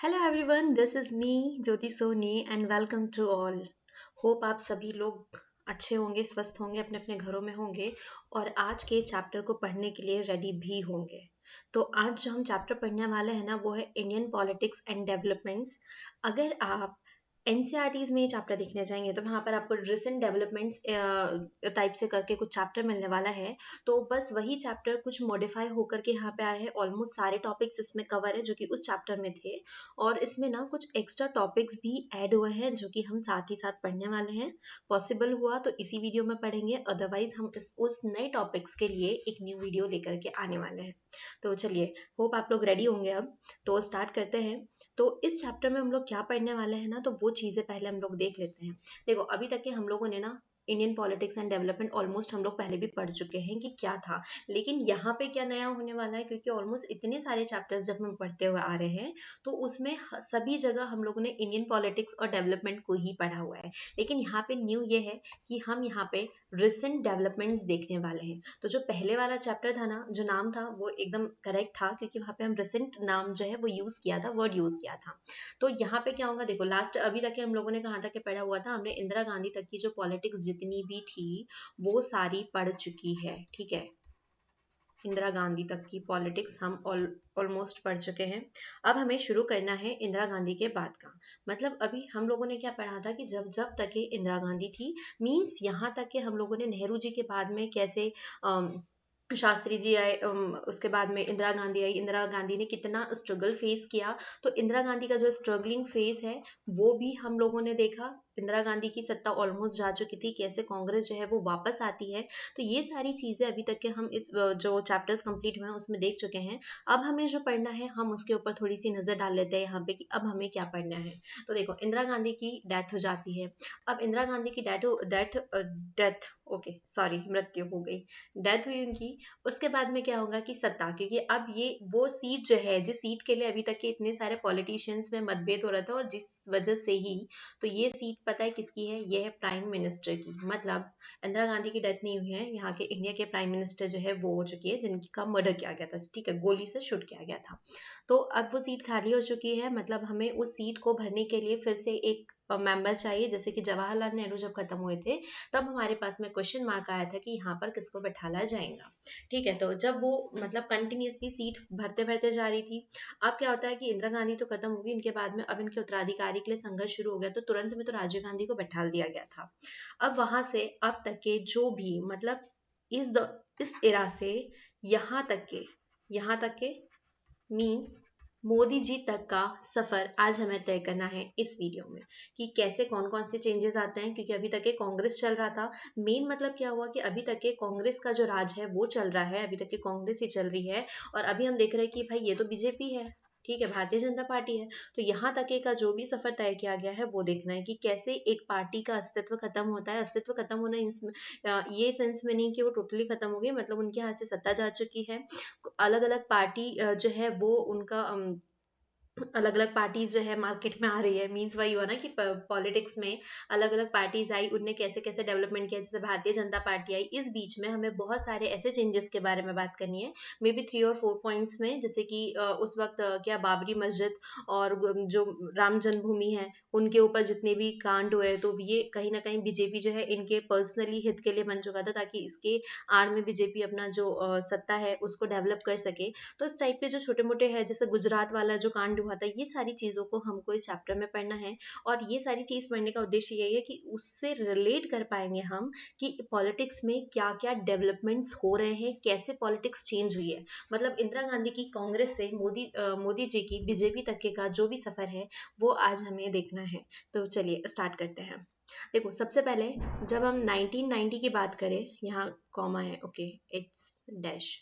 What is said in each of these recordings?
Hello everyone, this is me Jyoti Soni and welcome to all. Hope आप सभी लोग अच्छे होंगे, स्वस्थ होंगे, अपने अपने घरों में होंगे और आज के चैप्टर को पढ़ने के लिए रेडी भी होंगे। तो आज जो हम चैप्टर पढ़ने वाले हैं ना, वो है इंडियन पॉलिटिक्स एंड डेवलपमेंट्स। अगर आप एनसीईआरटीज में ये चैप्टर देखने जाएंगे तो वहाँ पर आपको रिसेंट डेवलपमेंट्स टाइप से करके कुछ चैप्टर मिलने वाला है। तो बस वही चैप्टर कुछ मॉडिफाई होकर के यहाँ पे आए हैं। ऑलमोस्ट सारे टॉपिक्स इसमें कवर है जो कि उस चैप्टर में थे, और इसमें ना कुछ एक्स्ट्रा टॉपिक्स भी ऐड हुए हैं जो कि हम साथ ही साथ पढ़ने वाले हैं। पॉसिबल हुआ तो इसी वीडियो में पढ़ेंगे, अदरवाइज हम उस नए टॉपिक्स के लिए एक न्यू वीडियो लेकर के आने वाले हैं। तो चलिए, होप आप लोग रेडी होंगे। अब तो स्टार्ट करते हैं। तो इस चैप्टर में हम लोग क्या पढ़ने वाले हैं ना, तो वो चीज़ें पहले हम लोग देख लेते हैं। देखो, अभी तक के हम लोगों ने ना Indian politics and development almost हम लोग पहले भी पढ़ चुके हैं कि क्या था। लेकिन यहाँ पे क्या नया होने वाला है, क्योंकि ऑलमोस्ट इतने सारे चैप्टर्स जब हम पढ़ते हुए आ रहे हैं तो उसमें सभी जगह हम लोगों ने इंडियन पॉलिटिक्स और डेवलपमेंट को ही पढ़ा हुआ है। लेकिन यहाँ पे न्यू ये है कि हम यहाँ पे रिसेंट डेवलपमेंट्स देखने वाले हैं। तो जो पहले वाला चैप्टर था ना, जो नाम था वो एकदम करेक्ट था, क्योंकि वहाँ पे हम रिसेंट नाम जो है वो यूज़ किया था, वर्ड यूज़ किया था। तो यहाँ पे क्या होगा, देखो लास्ट अभी तक के हम लोगों ने कहाँ तक के पढ़ा हुआ था, हमने इंदिरा गांधी तक की जो पॉलिटिक्स जितनी भी थी वो सारी पढ़ चुकी है। ठीक है, इंदिरा गांधी तक की पॉलिटिक्स हम ऑलमोस्ट पढ़ चुके हैं। अब हमें शुरू करना है इंदिरा गांधी के बाद का। मतलब अभी हम लोगों ने क्या पढ़ा था कि जब जब तक के इंदिरा गांधी थी, मींस यहाँ तक के हम लोगों ने नेहरू जी के बाद में कैसे शास्त्री जी आए, उसके बाद में इंदिरा गांधी आई, इंदिरा गांधी ने कितना स्ट्रगल फेस किया। तो इंदिरा गांधी का जो स्ट्रगलिंग फेस है वो भी हम लोगों ने देखा। इंदिरा गांधी की सत्ता ऑलमोस्ट जा चुकी थी, कैसे कांग्रेस जो है वो वापस आती है। तो ये सारी चीजें अभी तक के हम इस जो चैप्टर्स कंप्लीट हुए हैं उसमें देख चुके हैं। अब हमें जो पढ़ना है हम उसके ऊपर थोड़ी सी नजर डाल लेते हैं यहाँ पे कि अब हमें क्या पढ़ना है। तो देखो, इंदिरा गांधी की डेथ हो जाती है। अब इंदिरा गांधी की डेथ डेथ ओके सॉरी, मृत्यु हो गई, डेथ हुई उनकी। उसके बाद में क्या होगा कि सत्ता, क्योंकि अब ये वो सीट जो है, जिस सीट के लिए अभी तक के इतने सारे पॉलिटिशियंस में मतभेद हो रहा था और जिस वजह से ही, तो ये सीट पता है किसकी है, ये है प्राइम मिनिस्टर की। मतलब इंदिरा गांधी की डेथ नहीं हुई है, यहाँ के इंडिया के प्राइम मिनिस्टर जो है वो हो चुकी है, जिनका मर्डर किया गया था, ठीक है, गोली से शूट किया गया था। तो अब वो सीट खाली हो चुकी है। मतलब हमें उस सीट को भरने के लिए फिर से एक मेंबर चाहिए। जैसे कि जवाहरलाल नेहरू जब खत्म हुए थे तब हमारे पास में क्वेश्चन मार्क आया था कि यहाँ पर किसको बैठाला जाएगा। ठीक है, तो जब वो मतलब कंटिन्यूसली सीट भरते भरते जा रही थी, अब क्या होता है कि इंदिरा गांधी तो खत्म होगी, इनके बाद में अब इनके उत्तराधिकारी के लिए संघर्ष शुरू हो गया। तो तुरंत में तो राजीव गांधी को बैठा दिया गया था। अब वहां से अब तक के जो भी मतलब इस एरा से यहाँ तक के यहाँ तक के मीन्स मोदी जी तक का सफर आज हमें तय करना है इस वीडियो में, कि कैसे कौन कौन से चेंजेस आते हैं। क्योंकि अभी तक के कांग्रेस चल रहा था। मेन मतलब क्या हुआ कि अभी तक के कांग्रेस का जो राज है वो चल रहा है, अभी तक के कांग्रेस ही चल रही है। और अभी हम देख रहे हैं कि भाई ये तो बीजेपी है, ठीक है, भारतीय जनता पार्टी है। तो यहाँ तक का जो भी सफर तय किया गया है वो देखना है कि कैसे एक पार्टी का अस्तित्व खत्म होता है। अस्तित्व खत्म होना ये सेंस में नहीं कि वो टोटली खत्म हो गई, मतलब उनके हाथ से सत्ता जा चुकी है। अलग अलग पार्टी जो है वो उनका अलग अलग पार्टीज जो है मार्केट में आ रही है। मीन्स वही हुआ ना कि पॉलिटिक्स में अलग अलग पार्टीज आई, उनने कैसे कैसे डेवलपमेंट किया। जैसे भारतीय जनता पार्टी आई, इस बीच में हमें बहुत सारे ऐसे चेंजेस के बारे में बात करनी है, मे बी 3 और 4 पॉइंट्स में। जैसे कि उस वक्त क्या बाबरी मस्जिद और जो राम जन्मभूमि है उनके ऊपर जितने भी कांड हुए, तो ये कहीं ना कहीं बीजेपी जो है इनके पर्सनली हित के लिए बन चुका था, ताकि इसके आड़ में बीजेपी अपना जो सत्ता है उसको डेवलप कर सके। तो इस टाइप के जो छोटे मोटे है, जैसे गुजरात वाला जो कांड हुआ था, ये सारी चीजों को हमको इस चैप्टर में पढ़ना है। और ये सारी चीज पढ़ने का उद्देश्य यही है कि उससे रिलेट कर पाएंगे हम कि पॉलिटिक्स में क्या क्या डेवलपमेंट्स हो रहे हैं, कैसे पॉलिटिक्स चेंज हुई है। मतलब इंदिरा गांधी की कांग्रेस से मोदी जी की बीजेपी तक के का जो भी सफर है वो आज हमें देखना है। तो चलिए स्टार्ट करते हैं। देखो, सबसे पहले जब हम 1990 की बात करें, यहाँ कॉमा है, ओके, इट्स डैश।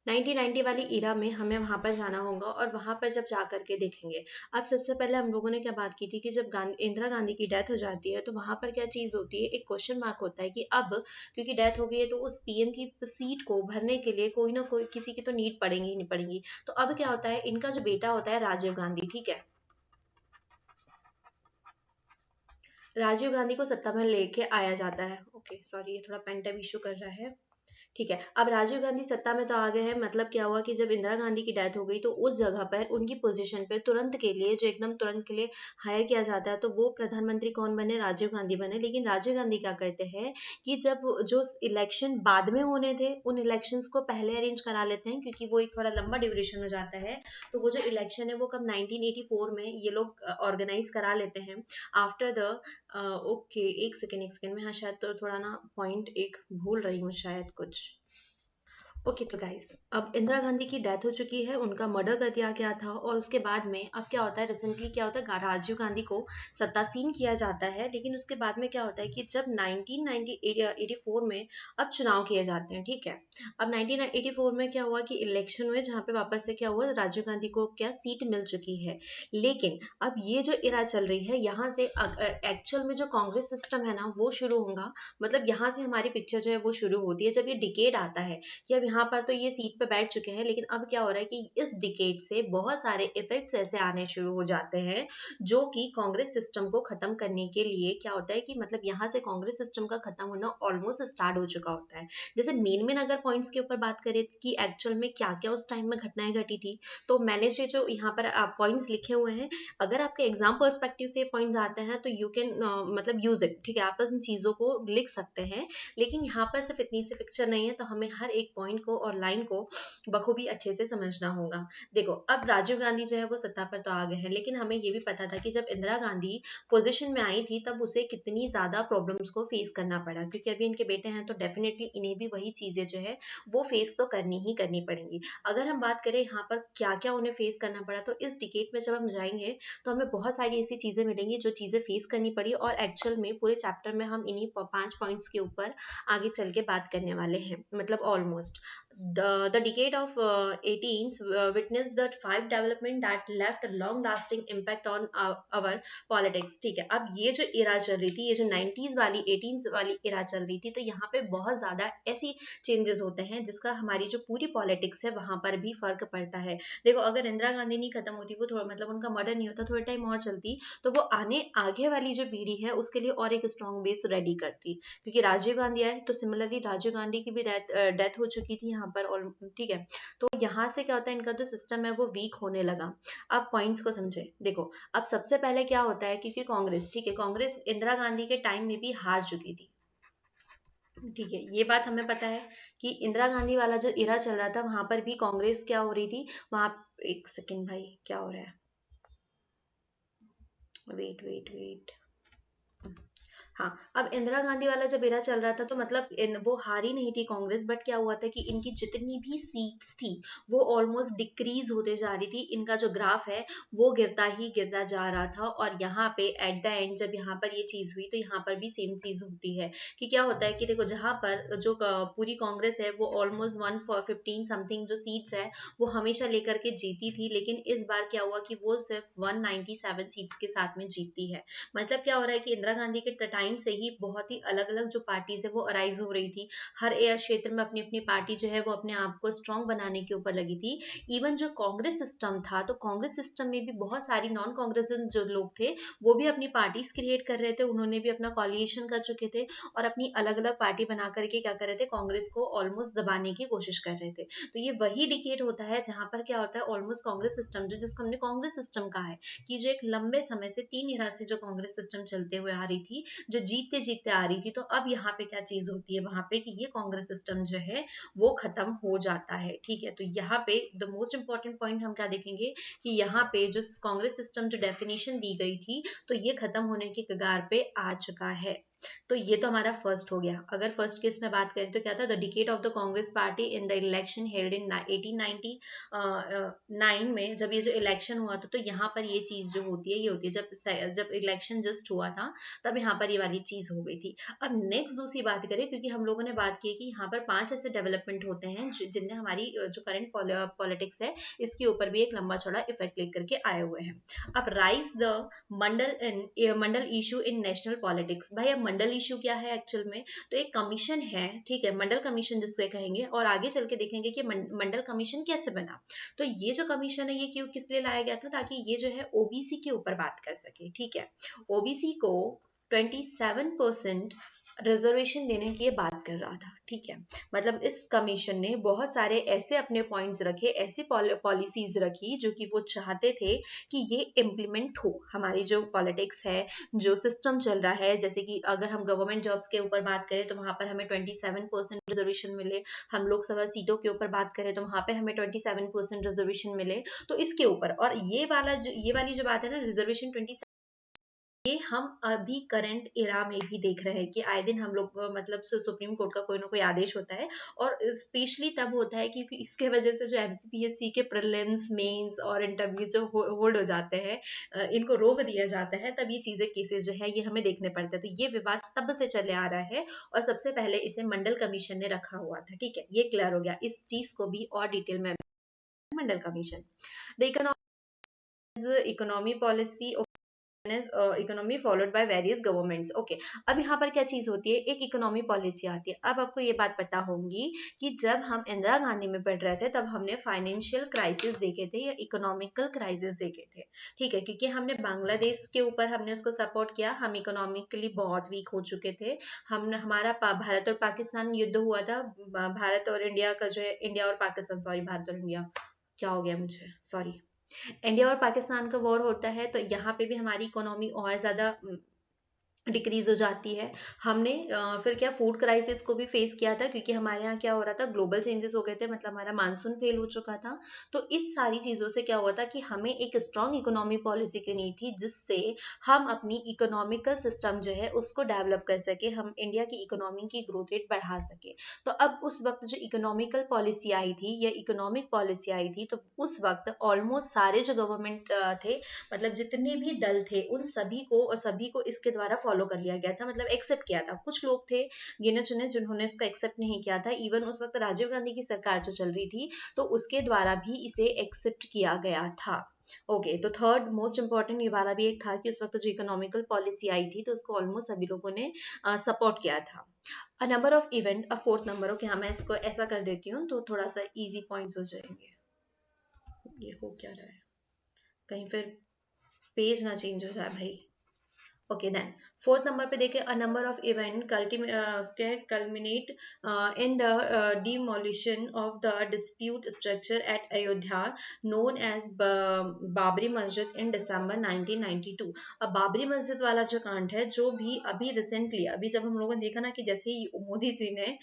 1990 वाली इरा में हमें वहां पर जाना होगा और वहां पर जब जा करके देखेंगे। अब सबसे पहले हम लोगों ने क्या बात की थी कि जब इंदिरा गांधी की डेथ हो जाती है तो वहां पर क्या चीज होती है, एक क्वेश्चन मार्क होता है कि अब क्योंकि डेथ हो गई है तो उस पीएम की सीट को भरने के लिए कोई ना कोई किसी की तो नीड पड़ेगी ही नहीं पड़ेगी। तो अब क्या होता है, इनका जो बेटा होता है राजीव गांधी, ठीक है, राजीव गांधी को सत्ता में लेके आया जाता है। ओके सॉरी, ये थोड़ा पेन टाइप इशू कर रहा है। ठीक है। अब राजीव गांधी सत्ता में तो आ गए हैं, मतलब क्या हुआ कि जब इंदिरा गांधी की डेथ हो गई तो उस जगह पर उनकी पोजीशन पे तुरंत के लिए, जो एकदम तुरंत के लिए हायर किया जाता है, तो वो प्रधानमंत्री कौन बने? राजीव गांधी बने। लेकिन राजीव गांधी क्या करते हैं कि जब जो इलेक्शन बाद में होने थे उन इलेक्शंस को पहले अरेंज करा लेते हैं, क्योंकि वो एक थोड़ा लंबा ड्यूरेशन हो जाता है। तो वो जो इलेक्शन है वो कब 1984 में ये लोग ऑर्गेनाइज करा लेते हैं आफ्टर द ओके, एक सेकेंड में, हाँ शायद तो थोड़ा ना पॉइंट एक भूल रही हूँ शायद कुछ। ओके तो गाइस, अब इंदिरा गांधी की डेथ हो चुकी है, उनका मर्डर कर दिया गया था, और उसके बाद में अब क्या होता है, रिसेंटली क्या होता है, राजीव गांधी को सत्तासीन किया जाता है। लेकिन उसके बाद में क्या होता है कि जब 1984 में अब चुनाव किए जाते हैं, ठीक है। अब 1984 में क्या हुआ कि इलेक्शन हुए, जहाँ पे वापस से क्या हुआ, राजीव गांधी को क्या सीट मिल चुकी है। लेकिन अब ये जो इरा चल रही है, यहाँ से एक्चुअल में जो कांग्रेस सिस्टम है ना वो शुरू होगा। मतलब यहाँ से हमारी पिक्चर जो है वो शुरू होती है, जब ये डिकेड आता है कि अब यहाँ पर तो ये सीट पे बैठ चुके हैं, लेकिन अब क्या हो रहा है कि इस डिकेड से बहुत सारे इफेक्ट्स ऐसे आने शुरू हो जाते हैं जो कि कांग्रेस सिस्टम को खत्म करने के लिए क्या होता है कि मतलब यहाँ से कांग्रेस सिस्टम का खत्म होना ऑलमोस्ट स्टार्ट हो चुका होता है। जैसे मेन अगर पॉइंट्स के ऊपर बात करें कि एक्चुअल में क्या क्या उस टाइम में घटनाएं घटी थी, तो मैंने जो यहाँ पर पॉइंट्स लिखे हुए हैं, अगर आपके एग्जाम पर्सपेक्टिव से पॉइंट्स आते हैं तो यू कैन मतलब यूज इट, ठीक है, आप इन चीजों को लिख सकते हैं। लेकिन यहाँ पर सिर्फ इतनी सी पिक्चर नहीं है, तो हमें हर एक पॉइंट को और लाइन को बखूबी अच्छे से समझना होगा। देखो, अब राजीव गांधी जो है वो सत्ता पर तो आ गए हैं, लेकिन हमें ये भी पता था कि जब इंदिरा गांधी पोजीशन में आई थी तब उसे कितनी ज्यादा प्रॉब्लम्स को फेस करना पड़ा, क्योंकि अभी इनके बेटे हैं तो डेफिनेटली इन्हें भी वही चीजें जो है वो फेस तो करनी ही करनी पड़ेंगी। अगर हम बात करें यहाँ पर क्या क्या उन्हें फेस करना पड़ा, तो इस डिकेट में जब हम जाएंगे तो हमें बहुत सारी ऐसी चीजें मिलेंगी जो चीजें फेस करनी पड़ी, और एक्चुअल में पूरे चैप्टर में हम इन्हीं 5 पॉइंट्स के ऊपर आगे चल के बात करने वाले हैं, मतलब almost the decade of 18s witnessed the five development that left a long lasting impact on our politics। ठीक है, अब ये जो इरा चल रही थी, ये जो 90s वाली 18s वाली इरा चल रही थी, तो यहाँ पे बहुत ज्यादा ऐसी चेंजेस होते हैं जिसका हमारी जो पूरी पॉलिटिक्स है वहां पर भी फर्क पड़ता है। देखो, अगर इंदिरा गांधी नहीं खत्म होती, वो थोड़ा मतलब उनका मर्डर नहीं होता, थोड़ा टाइम और चलती, तो वो आने आगे वाली जो पीढ़ी है उसके लिए और एक स्ट्रॉन्ग बेस रेडी करती, क्योंकि राजीव गांधी आए तो सिमिलरली राजीव गांधी की भी डेथ हो चुकी थी यहाँ पर, और ठीक है। तो यहाँ से क्या होता है, इनका जो सिस्टम है वो वीक होने लगा। अब पॉइंट्स को समझे। देखो, अब सबसे पहले क्या होता है, क्योंकि कांग्रेस, ठीक है, कांग्रेस इंदिरा गांधी के टाइम में भी हार चुकी थी, ठीक है, ये बात हमें पता है कि इंदिरा गांधी वाला जो इरा चल रहा था वहां पर भी कांग्रेस क्या हो रही थी वहां। एक सेकेंड भाई, क्या हो रहा है, वेट वेट वेट। हाँ, अब इंदिरा गांधी वाला जब एरा चल रहा था तो मतलब वो हारी नहीं थी कांग्रेस, बट क्या हुआ था कि इनकी जितनी भी सीट्स थी वो ऑलमोस्ट डिक्रीज होते जा रही थी, इनका जो ग्राफ है वो गिरता ही गिरता जा रहा था। और यहाँ पे एट द एंड जब यहाँ पर ये चीज हुई तो यहाँ पर भी सेम चीज होती है कि क्या होता है कि देखो, जहाँ पर जो पूरी कांग्रेस है वो ऑलमोस्ट 115 समथिंग जो सीट्स है वो हमेशा लेकर के जीती थी, लेकिन इस बार क्या हुआ कि वो सिर्फ 197 सीट्स के साथ में जीतती है। मतलब क्या हो रहा है कि इंदिरा गांधी के टाइम से ही बहुत ही अलग अलग जो पार्टीज है वो अराइज हो रही थी, हर एक क्षेत्र में अपनी अपनी पार्टी जो है वो अपने आप को स्ट्रॉन्ग बनाने के ऊपर लगी थी। इवन जो कांग्रेस सिस्टम था, तो कांग्रेस सिस्टम में भी बहुत सारी नॉन कांग्रेस जो लोग थे वो भी अपनी पार्टीज क्रिएट कर रहे थे, उन्होंने भी अपना कॉलिएशन कर चुके थे और अपनी अलग अलग पार्टी बना करके क्या कर रहे थे, कांग्रेस को ऑलमोस्ट दबाने की कोशिश कर रहे थे। तो ये वही डिकेट होता है जहां पर क्या होता है, ऑलमोस्ट कांग्रेस सिस्टम जो जिसको हमने कांग्रेस सिस्टम कहा है कि जो एक लंबे समय से 3 इरा से जो कांग्रेस सिस्टम चलते हुए आ रही थी, जो जीतते जीतते आ रही थी, तो अब यहाँ पे क्या चीज होती है वहां पे कि ये कांग्रेस सिस्टम जो है वो खत्म हो जाता है। ठीक है, तो यहाँ पे द मोस्ट इंपॉर्टेंट पॉइंट हम क्या देखेंगे कि यहाँ पे जो कांग्रेस सिस्टम जो डेफिनेशन दी गई थी, तो ये खत्म होने के कगार पे आ चुका है। तो ये तो हमारा फर्स्ट हो गया। अगर फर्स्ट केस में बात करें तो क्या था, the decade of the Congress party in the election held in 1899 में जब ये जो इलेक्शन हुआ था, तो यहाँ पर ये चीज जो होती है ये होती है जब इलेक्शन जस्ट हुआ था तब यहाँ पर ये वाली चीज हो गई थी। अब नेक्स्ट दूसरी बात करें, क्योंकि हम लोगों ने बात की कि यहाँ पर 5 ऐसे डेवलपमेंट होते हैं जिनने हमारी जो करंट पॉलिटिक्स है इसके ऊपर भी एक लंबा चौड़ा इफेक्ट लेकर के आए हुए हैं। अब rise the Mandal issue in national politics. भाई, अब मंडल इशू क्या है एक्चुअल में, तो एक कमीशन है, ठीक है, मंडल कमीशन जिससे कहेंगे, और आगे चल के देखेंगे कि मंडल कमीशन कैसे बना। तो ये जो कमीशन है ये क्यों किस लिए लाया गया था, ताकि ये जो है ओबीसी के ऊपर बात कर सके। ठीक है, ओबीसी को 27% रिजर्वेशन देने की ये बात कर रहा था, ठीक है। मतलब इस कमीशन ने बहुत सारे ऐसे अपने पॉइंट्स रखे, ऐसी पॉलिसीज रखी जो कि वो चाहते थे कि ये इम्प्लीमेंट हो। हमारी जो पॉलिटिक्स है, जो सिस्टम चल रहा है, जैसे कि अगर हम गवर्नमेंट जॉब्स के ऊपर बात करें तो वहां पर हमें 27% रिजर्वेशन मिले। हम लोकसभा सीटों के ऊपर बात करें तो वहां पे हमें 27% रिजर्वेशन मिले। तो इसके ऊपर, और ये वाली जो बात है ना, रिजर्वेशन 27, ये हम अभी करंट इरा में भी देख रहे हैं कि आए दिन हम लोग मतलब सुप्रीम कोर्ट का कोई ना कोई आदेश होता है। और स्पेशली तब होता है क्योंकि इसके वजह से जो एमपीपीएससी के प्रीलिम्स, मेंस और इंटरव्यू जो होल्ड हो जाते हैं, इनको रोक दिया जाता है, तब ये चीजें, केसेस जो है ये हमें देखने पड़ते हैं। तो ये विवाद तब से चले आ रहा है, और सबसे पहले इसे मंडल कमीशन ने रखा हुआ था, ठीक है। ये क्लियर हो गया, इस चीज को भी और डिटेल में। Mandal commission, the economy policy economy followed by various governments, okay. अब यहाँ पर क्या चीज होती है, एक इकोनॉमी पॉलिसी आती है। अब आपको ये बात पता होगी कि जब हम इंदिरा गांधी में पढ़ रहे थे तब हमने फाइनेंशियल क्राइसिस देखे थे या इकोनॉमिकल क्राइसिस देखे थे, ठीक है। क्योंकि हमने बांग्लादेश के ऊपर हमने उसको सपोर्ट किया, हम इकोनॉमिकली बहुत वीक हो चुके थे। हम हमारा भारत और पाकिस्तान युद्ध हुआ था। भारत और इंडिया का जो है, इंडिया और पाकिस्तान, सॉरी, भारत और इंडिया, क्या हो गया मुझे, सॉरी, इंडिया और पाकिस्तान का वॉर होता है। तो यहाँ पे भी हमारी इकोनॉमी और ज्यादा डिक्रीज हो जाती है। हमने फिर क्या, फूड क्राइसिस को भी फेस किया था, क्योंकि हमारे यहाँ क्या हो रहा था, ग्लोबल चेंजेस हो गए थे, मतलब हमारा मानसून फेल हो चुका था। तो इस सारी चीजों से क्या हुआ था कि हमें एक स्ट्रांग इकोनॉमी पॉलिसी करनी थी, जिससे हम अपनी इकोनॉमिकल सिस्टम जो है उसको डेवलप कर सके, हम इंडिया की इकोनॉमी की ग्रोथ रेट बढ़ा सके। तो अब उस वक्त जो इकोनॉमिकल पॉलिसी आई थी या इकोनॉमिक पॉलिसी आई थी, तो उस वक्त ऑलमोस्ट सारे जो गवर्नमेंट थे, मतलब जितने भी दल थे, उन सभी को इसके द्वारा फॉलो कर लिया गया था, मतलब एक्सेप्ट किया था। कुछ लोग थे गिने चुने जिन्होंने इसको एक्सेप्ट नहीं किया था। इवन उस वक्त राजीव गांधी की सरकार जो चल रही थी, तो उसके द्वारा भी इसे एक्सेप्ट किया गया था। ओके, तो थर्ड मोस्ट इंपॉर्टेंट ये वाला भी एक था कि उस वक्त जो इकोनॉमिकल पॉलिसी आई थी, तो उसको ऑलमोस्ट सभी लोगों ने सपोर्ट किया था। अ number of event, a fourth number, okay, हाँ मैं इसको ऐसा कर देती हूँ तो थोड़ा सा इजी पॉइंट्स हो जाएंगे। ये हो क्या रहा है, कहीं फिर पेज ना चेंज हो जाए भाई। ओके देन, फोर्थ नंबर पे देखें, a number of event culminate in the demolition of the dispute structure at Ayodhya known as Babri Masjid in दिसंबर 1992। अब बाबरी मस्जिद वाला जो कांड है, जो भी अभी रिसेंटली, अभी जब हम लोगों ने देखा ना कि जैसे ही मोदी जी ने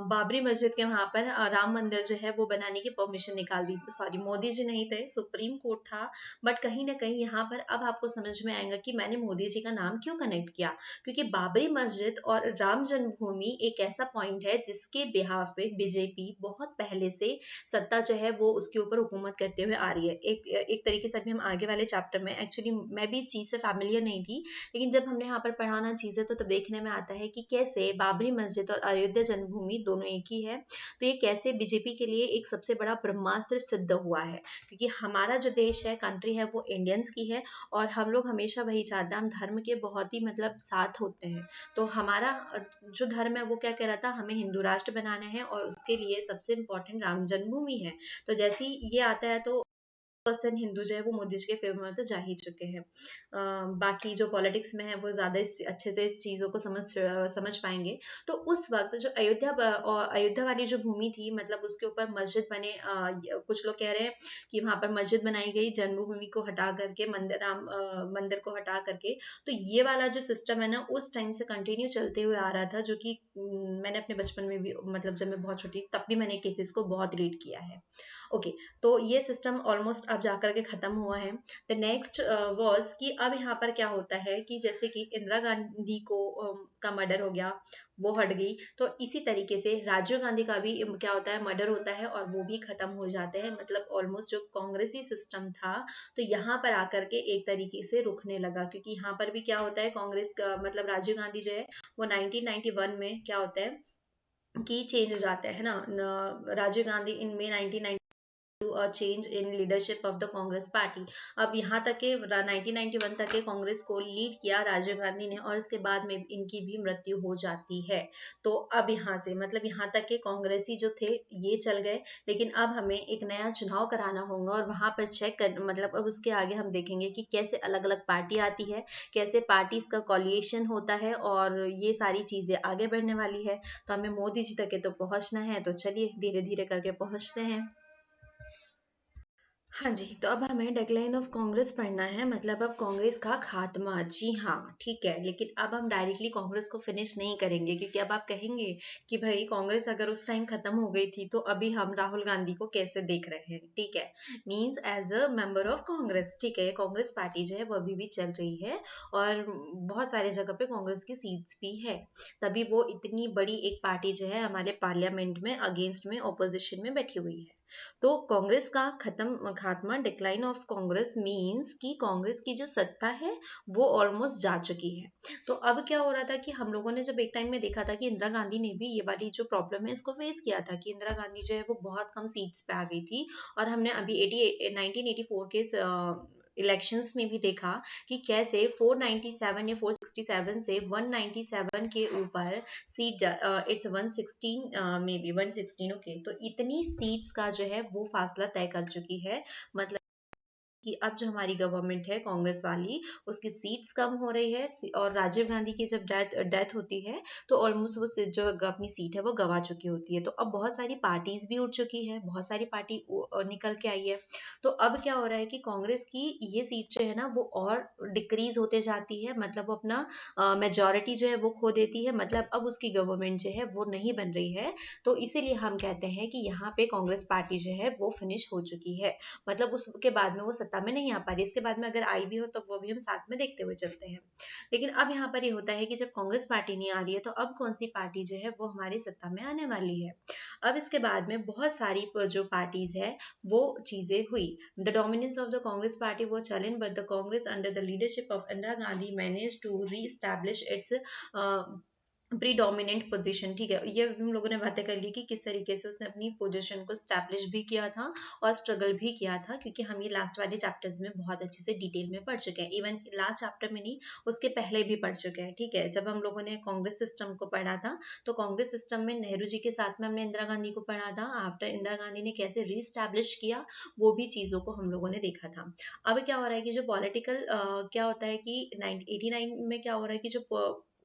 बाबरी मस्जिद के वहां पर राम मंदिर जो है वो बनाने की परमिशन निकाल दी, सॉरी मोदी जी नहीं थे, सुप्रीम कोर्ट था। बट कहीं ना कहीं यहाँ पर अब आपको समझ में आएगा कि मैंने मोदी जी का नाम क्यों कनेक्ट किया, क्योंकि बाबरी मस्जिद और राम जन्मभूमि एक ऐसा पॉइंट है जिसके बिहाफ पे बीजेपी बहुत पहले से सत्ता जो है वो उसके ऊपर हुकूमत करते हुए आ रही है। एक तरीके से अभी हम आगे वाले चैप्टर में, एक्चुअली मैं भी इस चीज से फैमिलियर नहीं थी, लेकिन जब हमने यहाँ पर पढ़ाना चीजें तो तब देखने में आता है कि कैसे बाबरी मस्जिद और अयोध्या जन्मभूमि दोनों एक ही है। तो ये कैसे बीजेपी के लिए एक सबसे बड़ा ब्रह्मास्त्र सिद्ध हुआ है, क्योंकि हमारा जो देश है, कंट्री है, वो इंडियंस की है। और हम लोग हमेशा वही चाहते हैं, हम धर्म के बहुत ही मतलब साथ होते हैं। तो हमारा जो धर्म है वो क्या कह रहा था, हमें हिंदू राष्ट्र बनाना है, और उसके लिए सबसे इम्पोर्टेंट राम जन्मभूमि है। तो जैसे ही ये आता है तो परसेंट हिंदू जो है वो मोदी जी के फेवर में तो जा ही चुके हैं। बाकी जो पॉलिटिक्स में है वो ज्यादा अच्छे से इस चीजों को समझ पाएंगे। तो उस वक्त जो अयोध्या वाली जो भूमि थी, मतलब उसके ऊपर मस्जिद बने, कुछ लोग कह रहे हैं कि वहां पर मस्जिद बनाई गई जन्मभूमि को हटा करके, मंदिर को हटा करके। तो ये वाला जो सिस्टम है ना, उस टाइम से कंटिन्यू चलते हुए आ रहा था, जो कि मैंने अपने बचपन में भी, मतलब जब मैं बहुत छोटी तब भी मैंने केसेस को बहुत रीड किया है। ओके, तो ये सिस्टम ऑलमोस्ट अब जाकर के खत्म हुआ है। द नेक्स्ट वाज कि अब यहाँ पर क्या होता है कि जैसे कि इंदिरा गांधी को का मर्डर हो गया, वो हट गई। तो इसी तरीके से राजीव गांधी का भी क्या होता है, मर्डर होता है, और वो भी खत्म हो जाते हैं। मतलब ऑलमोस्ट जो कांग्रेसी सिस्टम था, तो यहाँ पर आकर के एक तरीके से रुकने लगा, क्योंकि यहाँ पर भी क्या होता है, कांग्रेस का मतलब राजीव गांधी जो है वो 1991 में क्या होता है कि चेंज हो जाता है ना, राजीव गांधी इन में 1990 a change in leadership of the Congress party। अब यहाँ तक के 1991 तक के कांग्रेस को लीड किया राजीव गांधी ने और इसके बाद में इनकी भी मृत्यु हो जाती है। तो अब यहाँ से मतलब यहाँ तक के कांग्रेसी जो थे ये चल गए, लेकिन अब हमें एक नया चुनाव कराना होगा और वहां पर चेक कर मतलब अब उसके आगे हम देखेंगे कि कैसे अलग अलग पार्टी आती है, कैसे पार्टीज का कॉलिएशन होता है और ये सारी चीजें आगे बढ़ने वाली है। तो हमें मोदी जी तक के तो पहुंचना है, तो चलिए धीरे धीरे करके पहुंचते हैं। हाँ जी, तो अब हमें डेक्लाइन ऑफ कांग्रेस पढ़ना है, मतलब अब कांग्रेस का खात्मा। जी हाँ, ठीक है, लेकिन अब हम डायरेक्टली कांग्रेस को फिनिश नहीं करेंगे, क्योंकि अब आप कहेंगे कि भाई कांग्रेस अगर उस टाइम खत्म हो गई थी तो अभी हम राहुल गांधी को कैसे देख रहे हैं। ठीक है, means as a member of Congress, ठीक है, कांग्रेस पार्टी जो है वो अभी भी चल रही है और बहुत सारे जगह पे कांग्रेस की सीट्स भी है, तभी वो इतनी बड़ी एक पार्टी जो है हमारे पार्लियामेंट में अगेंस्ट में ऑपोजिशन में बैठी हुई है। तो कांग्रेस का खात्मा, डिक्लाइन ऑफ कांग्रेस मींस कि कांग्रेस की जो सत्ता है वो ऑलमोस्ट जा चुकी है। तो अब क्या हो रहा था कि हम लोगों ने जब एक टाइम में देखा था कि इंदिरा गांधी ने भी ये वाली जो प्रॉब्लम है इसको फेस किया था कि इंदिरा गांधी जो है वो बहुत कम सीट्स पे आ गई थी, और हमने अभी 1984 के इलेक्शंस में भी देखा कि कैसे 497 या 467 से 197 के ऊपर seat, it's 116, may be 116, okay, तो इतनी सीट्स का जो है वो फासला तय कर चुकी है। मतलब कि अब जो हमारी गवर्नमेंट है कांग्रेस वाली, उसकी सीट्स कम हो रही है और राजीव गांधी की जब डेथ होती है तो ऑलमोस्ट वो जो अपनी सीट है वो गवा चुकी होती है। तो अब बहुत सारी पार्टीज भी उठ चुकी है, बहुत सारी पार्टी निकल के आई है। तो अब क्या हो रहा है कि कांग्रेस की ये सीट जो है ना वो और डिक्रीज होते जाती है, मतलब वो अपना मेजोरिटी जो है वो खो देती है, मतलब अब उसकी गवर्नमेंट जो है वो नहीं बन रही है। तो इसीलिए हम कहते हैं कि यहाँ पे कांग्रेस पार्टी जो है वो फिनिश हो चुकी है, मतलब उसके बाद में वो सत्ता में नहीं आ पा रही। इसके बाद में अगर आई भी हो तो वो भी हम साथ में देखते हुए चलते हैं। लेकिन अब यहाँ पर ये होता है कि जब कांग्रेस पार्टी नहीं आ रही है तो अब कौन सी पार्टी जो है वो हमारी सत्ता में आने वाली है। अब इसके बाद में बहुत सारी जो पार्टीज है वो चीजें हुई। The dominance of the Congress party वो challenge, but the Congress under the leadership of Indira Gandhi manage to reestablish its predominant position. ठीक है, ये हम लोगों ने बातें कर ली कि किस तरीके से उसने अपनी पोजीशन को स्टैब्लिश भी किया था और स्ट्रगल भी किया था, क्योंकि हम ये लास्ट वाले चैप्टर्स में बहुत अच्छे से डिटेल में पढ़ चुके हैं। इवन लास्ट चैप्टर में नहीं, उसके पहले भी पढ़ चुके हैं। ठीक है, जब हम लोगों ने कांग्रेस सिस्टम को पढ़ा था तो कांग्रेस सिस्टम में नेहरू जी के साथ में हमने इंदिरा गांधी को पढ़ा था, आफ्टर इंदिरा गांधी ने कैसे रीस्टैब्लिश किया वो भी चीजों को हम लोगों ने देखा था। अब क्या हो रहा है कि जो पॉलिटिकल क्या होता है कि 89 में क्या हो रहा है कि जो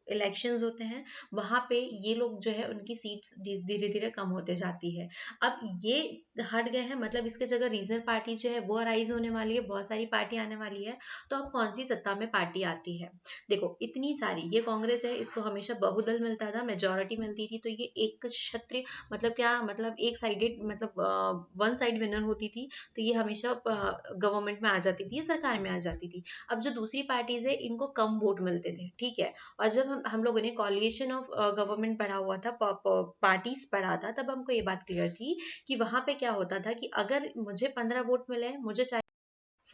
इलेक्शंस होते हैं वहां पे ये लोग जो है उनकी सीट्स धीरे धीरे कम होते जाती है। अब ये हट गए हैं, मतलब इसके जगह रीजनल पार्टी जो है वो अराइज होने वाली है, बहुत सारी पार्टी आने वाली है। तो अब कौन सी सत्ता में पार्टी आती है, देखो इतनी सारी, ये कांग्रेस है, इसको हमेशा बहुदल मिलता था, मेजोरिटी मिलती थी, तो ये एक क्षत्रिय मतलब क्या, मतलब एक साइडेड, मतलब वन साइड विनर होती थी, तो ये हमेशा गवर्नमेंट में आ जाती थी, सरकार में आ जाती थी। अब जो दूसरी पार्टीज है इनको कम वोट मिलते थे। ठीक है, और जब हम लोगों ने कॉलिएशन ऑफ गवर्नमेंट पढ़ा हुआ था, पार्टीज पढ़ा था, तब हमको ये बात क्लियर थी कि वहां पे क्या होता था कि अगर मुझे 15 वोट मिले, मुझे चाहिए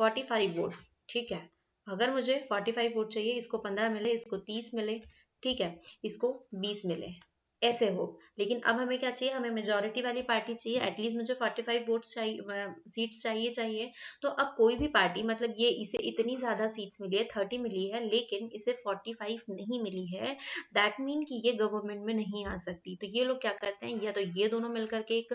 45 वोट्स। ठीक है, अगर मुझे 45 वोट चाहिए, इसको 15 मिले, इसको 30 मिले, ठीक है, इसको 20 मिले, ऐसे हो। लेकिन अब हमें क्या चाहिए, हमें मेजोरिटी वाली पार्टी चाहिए, एटलीस्ट मुझे 45 वोट्स चाहिए, सीट्स चाहिए। तो अब कोई भी पार्टी, मतलब ये इसे इतनी ज्यादा सीट्स मिली है, 30 मिली है, लेकिन इसे 45 नहीं मिली है, दैट मीन कि ये गवर्नमेंट में नहीं आ सकती। तो ये लोग क्या करते हैं, या तो ये दोनों मिलकर के एक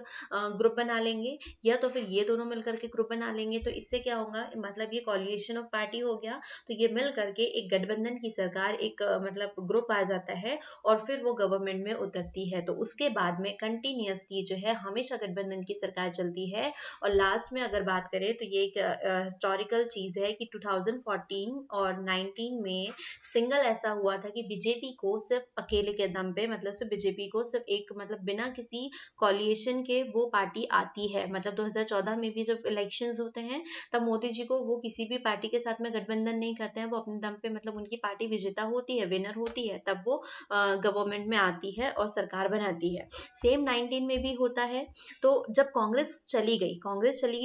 ग्रुप बना लेंगे, या तो फिर ये दोनों मिलकर के ग्रुप बना लेंगे। तो इससे क्या होगा, मतलब ये कॉलिएशन ऑफ पार्टी हो गया, तो ये मिल करके एक गठबंधन की सरकार, एक मतलब ग्रुप आ जाता है और फिर वो गवर्नमेंट में उतरती है। तो उसके बाद में कंटिन्यूअसली जो है हमेशा गठबंधन की सरकार चलती है। और लास्ट में अगर बात करें तो ये एक हिस्टोरिकल चीज है कि 2014 और 19 में सिंगल ऐसा हुआ था कि बीजेपी को सिर्फ अकेले के दम पे, मतलब सिर्फ बीजेपी को सिर्फ एक, मतलब बिना किसी कॉलिएशन के वो पार्टी आती है। मतलब 2014 में भी जब इलेक्शंस होते हैं तब मोदी जी को वो किसी भी पार्टी के साथ में गठबंधन नहीं करते हैं, वो अपने दम पे, मतलब उनकी पार्टी विजेता होती है, विनर होती है, तब वो गवर्नमेंट में आती है और सरकार बनाती है। सेम 19 में भी होता है। तो जब कांग्रेस चली गई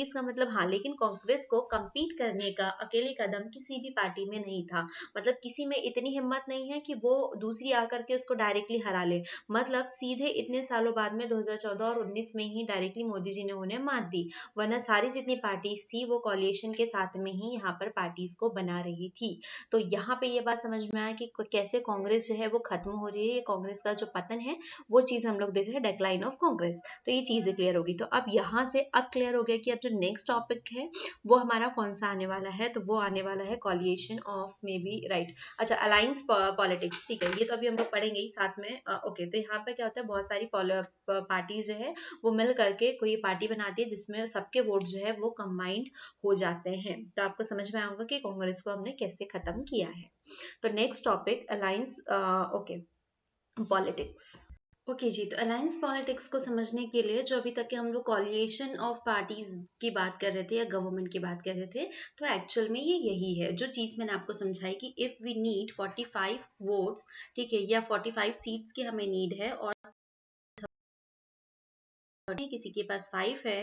इसका मतलब हाँ, लेकिन कांग्रेस को compete करने का अकेले कदम किसी भी पार्टी में नहीं था। मतलब किसी में इतनी हिम्मत नहीं है कि वो दूसरी आकर के उसको डायरेक्टली हरा ले। मतलब सीधे इतने सालों बाद में 2014 और 19 में ही डायरेक्टली मोदी जी ने उन्हें मात दी, वरना सारी जितनी पार्टीज थी वो कोलिएशन के साथ में ही यहाँ पर पार्टीज को बना रही थी। तो यहाँ पे ये बात समझ में आया कि कैसे कांग्रेस जो है वो खत्म हो रही है, कांग्रेस का जो पतन है वो चीज हम लोग देख रहे हैं, डिक्लाइन ऑफ कांग्रेस। तो ये चीजें क्लियर होगी। तो अब यहाँ से अब क्लियर हो गया कि अब जो नेक्स्ट टॉपिक है वो हमारा कौन सा आने वाला है, तो वो आने वाला है coalition of may be, right, अच्छा, अलायंस पॉलिटिक्स, ठीक है, ये तो अभी हम लोग पढ़ेंगे ही साथ में। ओके, तो यहाँ पर क्या होता है, बहुत सारी पार्टीज जो है वो मिल करके कोई पार्टी बनाती है जिसमें सबके वोट जो है वो कंबाइंड हो जाते हैं। तो आपको समझ में आएगा कि कांग्रेस को हमने कैसे खत्म किया है। तो next topic alliance, okay, politics. Okay जी, तो अलायंस पॉलिटिक्स को समझने के लिए जो अभी तक के हम लोग कॉलिएशन ऑफ पार्टीज की बात कर रहे थे या गवर्नमेंट की बात कर रहे थे, तो एक्चुअल में ये यही है जो चीज मैंने आपको समझाई कि इफ वी नीड 45 वोट्स, ठीक है, या 45 सीट्स की हमें नीड है, और किसी के पास 5 है,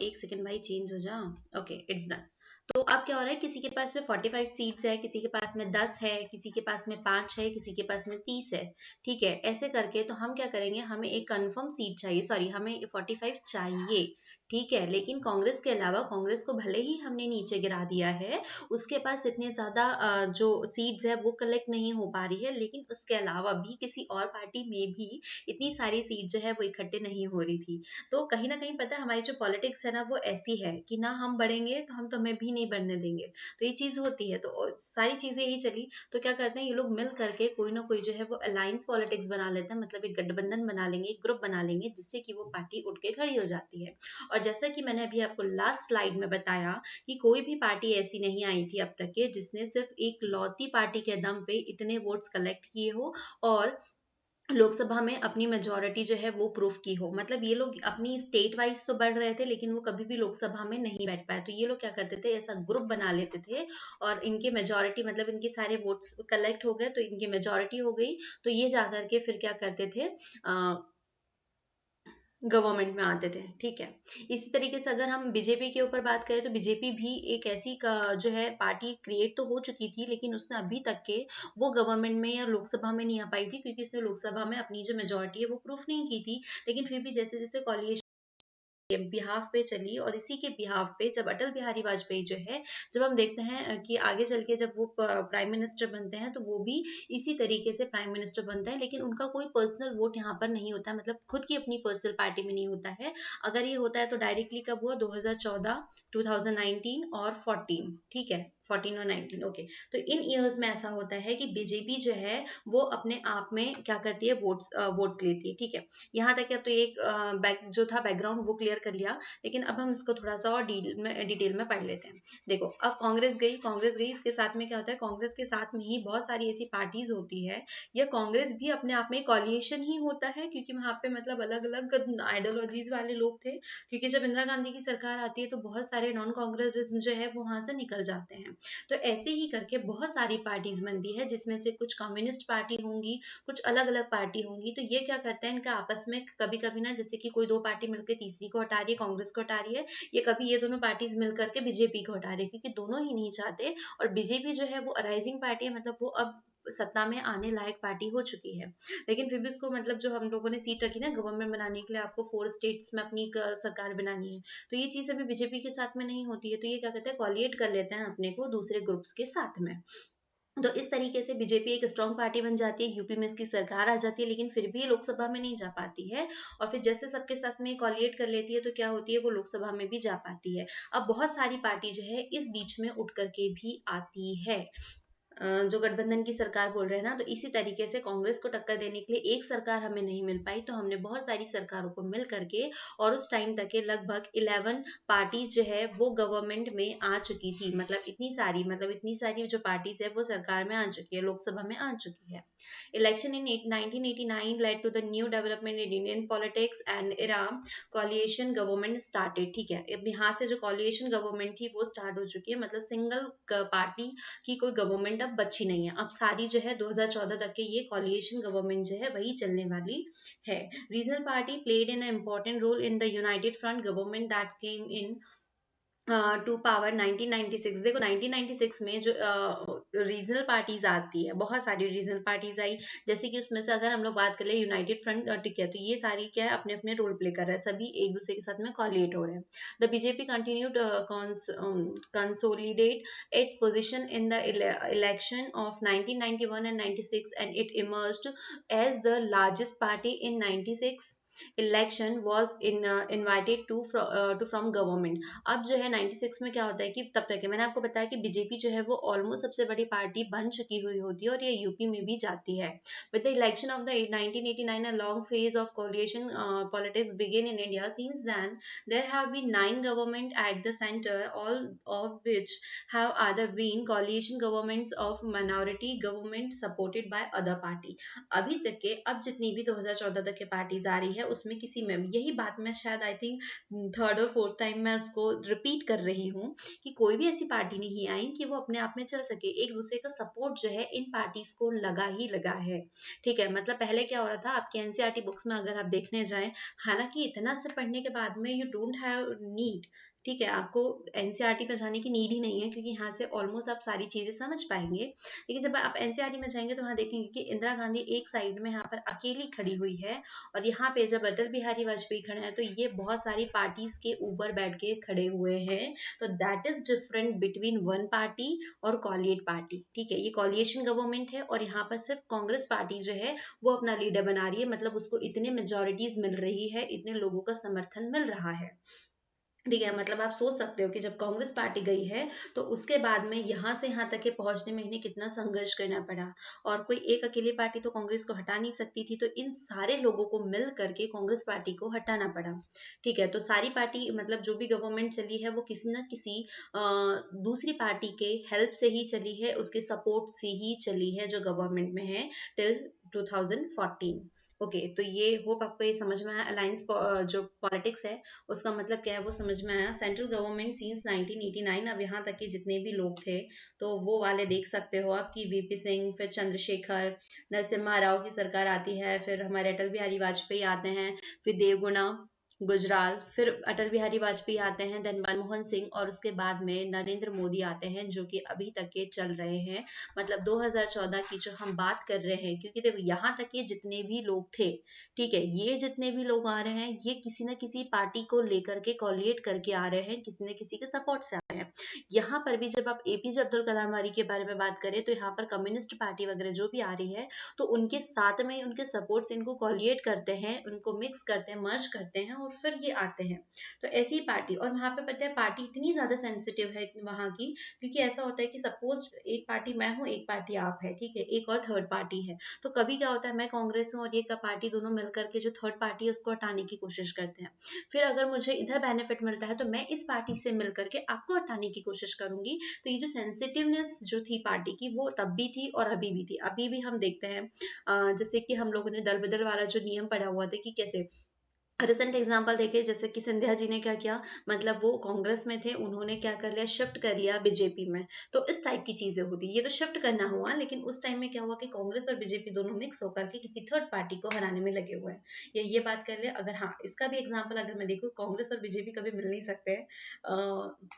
एक सेकेंड भाई चेंज हो जा, ओके इट्स डन। तो अब क्या हो रहा है, किसी के पास में 45 सीट्स है, किसी के पास में 10 है, किसी के पास में 5 है, किसी के पास में 30 है, ठीक है, ऐसे करके तो हम क्या करेंगे, हमें एक कंफर्म सीट चाहिए, सॉरी हमें 45 चाहिए, ठीक है, लेकिन कांग्रेस के अलावा, कांग्रेस को भले ही हमने नीचे गिरा दिया है, उसके पास इतने ज्यादा जो सीट्स है वो कलेक्ट नहीं हो पा रही है, लेकिन उसके अलावा भी किसी और पार्टी में भी इतनी सारी सीट जो है वो इकट्ठे नहीं हो रही थी। तो कहीं ना कहीं पता है हमारी जो पॉलिटिक्स है ना वो ऐसी है कि ना हम बढ़ेंगे तो हम तुम्हें भी नहीं बढ़ने देंगे, तो ये चीज होती है। तो सारी चीजें यही चली, तो क्या करते हैं ये लोग मिल करके कोई ना कोई जो है वो अलायंस पॉलिटिक्स बना लेते हैं, मतलब एक गठबंधन बना लेंगे, एक ग्रुप बना लेंगे, जिससे कि वो पार्टी उठ के खड़ी हो जाती है। और जैसा कि मैंने अभी आपको लास्ट स्लाइड में बताया कि कोई भी पार्टी ऐसी नहीं आई थी अब तक के जिसने सिर्फ एक लौती पार्टी के दम पे इतने वोट्स कलेक्ट किए हो और लोकसभा में अपनी मेजोरिटी जो है वो प्रूफ की हो। मतलब ये लोग अपनी स्टेट वाइज तो बढ़ रहे थे, लेकिन वो कभी भी लोकसभा में नहीं बैठ पाए। तो ये लोग क्या करते थे, ऐसा ग्रुप बना लेते थे और इनके मेजोरिटी, मतलब इनके सारे वोट्स कलेक्ट हो गए तो इनकी मेजोरिटी हो गई, तो ये जाकर के फिर क्या करते थे, गवर्नमेंट में आते थे, ठीक है। इसी तरीके से अगर हम बीजेपी के ऊपर बात करें तो बीजेपी भी एक ऐसी जो है पार्टी क्रिएट तो हो चुकी थी, लेकिन उसने अभी तक के वो गवर्नमेंट में या लोकसभा में नहीं आ पाई थी, क्योंकि उसने लोकसभा में अपनी जो मेजोरिटी है वो प्रूफ नहीं की थी। लेकिन फिर भी जैसे जैसे कॉलिएशन बिहाफ पे चली, और इसी के बिहाफ पे जब अटल बिहारी वाजपेयी जो है, जब हम देखते हैं कि आगे चल के जब वो प्राइम मिनिस्टर बनते हैं तो वो भी इसी तरीके से प्राइम मिनिस्टर बनता है, लेकिन उनका कोई पर्सनल वोट यहाँ पर नहीं होता, मतलब खुद की अपनी पर्सनल पार्टी में नहीं होता है। अगर ये होता है तो डायरेक्टली कब हुआ, 2014, 2019 और 14, ठीक है, 14 और 19, ओके। तो इन ईयर्स में ऐसा होता है कि बीजेपी जो है वो अपने आप में क्या करती है, वोट्स लेती है, ठीक है। यहाँ तक अब तो एक जो था बैकग्राउंड वो क्लियर कर लिया, लेकिन अब हम इसको थोड़ा सा और डिटेल में पढ़ लेते हैं। देखो, अब कांग्रेस गई, इसके साथ में क्या होता है, कांग्रेस के साथ में ही बहुत सारी ऐसी पार्टीज होती है, या कांग्रेस भी अपने आप में कॉलिएशन ही होता है, क्योंकि वहां पे मतलब अलग अलग आइडियोलॉजीज वाले लोग थे, क्योंकि जब इंदिरा गांधी की सरकार आती है तो बहुत सारे नॉन कांग्रेसिज्म जो है वो वहां से निकल जाते हैं। तो ऐसे ही करके बहुत सारी पार्टीज बनती है, जिसमें से कुछ कम्युनिस्ट पार्टी होंगी, कुछ अलग अलग पार्टी होंगी। तो ये क्या करते हैं, इनका आपस में कभी कभी ना, जैसे कि कोई दो पार्टी मिलकर तीसरी को हटा रही है, कांग्रेस को हटा रही है, ये कभी ये दोनों पार्टीज मिलकर के बीजेपी को हटा रही है, क्योंकि दोनों ही नहीं चाहते। और बीजेपी जो है वो अराइजिंग पार्टी है, मतलब वो अब सत्ता में आने लायक पार्टी हो चुकी है, लेकिन फिर भी उसको, मतलब जो हम लोगों ने सीट रखी ना गवर्नमेंट बनाने के लिए, आपको 4 स्टेट्स में अपनी सरकार बनानी है, तो ये चीज अभी बीजेपी के साथ में नहीं होती है। तो ये क्या कहते हैं, कॉलिएट कर लेते हैं अपने को दूसरे ग्रुप्स के साथ में। तो इस तरीके से बीजेपी एक स्ट्रॉन्ग पार्टी बन जाती है, यूपी में इसकी सरकार आ जाती है, लेकिन फिर भी लोकसभा में नहीं जा पाती है। और फिर जैसे सबके साथ में कॉलिएट कर लेती है तो क्या होती है, वो लोकसभा में भी जा पाती है। अब बहुत सारी पार्टी जो है इस बीच में उठ करके भी आती है, जो गठबंधन की सरकार बोल रहे हैं ना, तो इसी तरीके से कांग्रेस को टक्कर देने के लिए एक सरकार हमें नहीं मिल पाई, तो हमने बहुत सारी सरकारों को मिल करके, और उस टाइम तक के लगभग 11 पार्टीज जो है वो गवर्नमेंट में आ चुकी थी, मतलब इतनी सारी जो पार्टीज है वो सरकार में आ चुकी है, लोकसभा में आ चुकी है। Election in 1989 led to the new development in Indian politics and era coalition government started, ठीक है। अब यहाँ से जो coalition गवर्नमेंट थी वो स्टार्ट हो चुकी है, मतलब सिंगल पार्टी की कोई गवर्नमेंट अब अब बची नहीं है, अब सारी जो है 2014 तक के ये कॉलिएशन गवर्नमेंट जो है वही चलने वाली है। Regional party played in important role in the united front government that came in to power 1996। देखो 1996 में जो रीजनल पार्टीज आती है, बहुत सारी रीजनल पार्टीज आई, जैसे कि उसमें से अगर हम लोग बात कर ले यूनाइटेड फ्रंट, ठीक है, तो ये सारी क्या है, अपने अपने रोल प्ले कर रहे हैं, सभी एक दूसरे के साथ में कॉलिएट हो रहे हैं। The BJP continued consolidate its position in the election of 1991 and 96 and it emerged as the largest party in 96 election was invited to form government. अब जो है 96 में क्या होता है कि तब तक मैंने आपको बताया कि बीजेपी जो है वो ऑलमोस्ट सबसे बड़ी पार्टी बन चुकी हुई होती है और ये यूपी में भी जाती है। With the election of the 1989 a long phase of coalition politics began in India. Since then there have been 9 government at the center, all of which have either been coalition governments of minority government supported by other party। अभी तक के अब जितनी भी 2014 तक के parties आ रही है उसमें किसी में भी यही बात मैं शायद आई थिंक थर्ड और फोर्थ टाइम मैं उसको रिपीट कर रही हूँ कि कोई भी ऐसी पार्टी नहीं आई कि वो अपने आप में चल सके। एक दूसरे का सपोर्ट जो है इन पार्टीज को लगा ही लगा है, ठीक है। मतलब पहले क्या हो रहा था, आपके एनसीईआरटी बुक्स में अगर आप देखने जाएं, हालांकि इतना सब पढ़ने के बाद में यू डोंट हैव नीड, ठीक है, आपको एनसीईआरटी में जाने की नीड ही नहीं है क्योंकि यहाँ से ऑलमोस्ट आप सारी चीजें समझ पाएंगे। लेकिन जब आप एनसीईआरटी में जाएंगे तो वहाँ देखेंगे कि इंदिरा गांधी एक साइड में यहाँ पर अकेली खड़ी हुई है और यहाँ पे जब अटल बिहारी वाजपेयी खड़े हैं तो ये बहुत सारी पार्टीज के ऊपर बैठ के खड़े हुए हैं। तो that is different between one party और कॉलिएट पार्टी, ठीक है। ये कॉलिएशन गवर्नमेंट है और यहाँ पर सिर्फ कांग्रेस पार्टी जो है वो अपना लीडर बना रही है, मतलब उसको इतने मेजोरिटीज मिल रही है, इतने लोगों का समर्थन मिल रहा है, ठीक है। मतलब आप सोच सकते हो कि जब कांग्रेस पार्टी गई है तो उसके बाद में यहाँ से यहाँ तक के पहुंचने में इन्हें कितना संघर्ष करना पड़ा और कोई एक अकेली पार्टी तो कांग्रेस को हटा नहीं सकती थी, तो इन सारे लोगों को मिल करके कांग्रेस पार्टी को हटाना पड़ा, ठीक है। तो सारी पार्टी मतलब जो भी गवर्नमेंट चली है वो किसी न किसी दूसरी पार्टी के हेल्प से ही चली है, उसके सपोर्ट से ही चली है जो गवर्नमेंट में है टिल 2014। ओके, तो ये होप आपको ये समझ में आया। अलायंस जो पॉलिटिक्स है उसका मतलब क्या है वो समझ में आया। सेंट्रल गवर्नमेंट सिंस 1989, अब यहाँ तक कि जितने भी लोग थे तो वो वाले देख सकते हो आप कि वीपी सिंह, फिर चंद्रशेखर, नरसिम्हा राव की सरकार आती है, फिर हमारे अटल बिहारी वाजपेयी आते हैं, फिर देवगुणा गुजराल, फिर अटल बिहारी वाजपेयी आते हैं, देन मनमोहन सिंह और उसके बाद में नरेंद्र मोदी आते हैं जो कि अभी तक के चल रहे हैं। मतलब 2014 की जो हम बात कर रहे हैं, क्योंकि देखो यहाँ तक के जितने भी लोग थे, ठीक है, ये जितने भी लोग आ रहे हैं ये किसी न किसी पार्टी को लेकर के कॉलिएट करके आ रहे हैं, किसी न किसी के सपोर्ट से आ रहे हैं। यहाँ पर भी जब आप एपीजे अब्दुल कलाम वारी के बारे में बात करें तो यहाँ पर कम्युनिस्ट पार्टी वगैरह जो भी आ रही है तो उनके साथ में उनके सपोर्ट से इनको कॉलिएट करते हैं, उनको मिक्स करते हैं, मर्ज करते हैं और फिर ये आते हैं। तो ऐसी ही पार्टी, और वहां पे पता है पार्टी इतनी ज्यादा सेंसिटिव है वहां की, क्योंकि ऐसा होता है कि सपोज एक पार्टी मैं हूँ, एक पार्टी आप है, ठीक है, एक और थर्ड पार्टी है, तो कभी क्या होता है मैं कांग्रेस हूँ और ये पार्टी दोनों मिलकर के जो थर्ड पार्टी है उसको हटाने की कोशिश करते हैं। फिर अगर मुझे इधर बेनिफिट मिलता है तो मैं इस पार्टी से मिलकर के आपको हटाने की कोशिश करूंगी। तो ये जो सेंसिटिवनेस जो थी पार्टी की वो तब भी थी और अभी भी थी। अभी भी हम देखते हैं जैसे कि हम लोगों ने दल बदल वाला जो नियम पढ़ा हुआ था कि कैसे रिसेंट एग्जांपल देखे, जैसे कि सिंधिया जी ने क्या किया, मतलब वो कांग्रेस में थे, उन्होंने क्या कर लिया, शिफ्ट कर लिया बीजेपी में। तो इस टाइप की चीजें होती, ये तो शिफ्ट करना हुआ, लेकिन उस टाइम में क्या हुआ कि कांग्रेस और बीजेपी दोनों मिक्स होकर के किसी थर्ड पार्टी को हराने में लगे हुए हैं। ये बात कर ले अगर, हाँ इसका भी एग्जाम्पल अगर मैं देखूँ, कांग्रेस और बीजेपी कभी मिल नहीं सकते।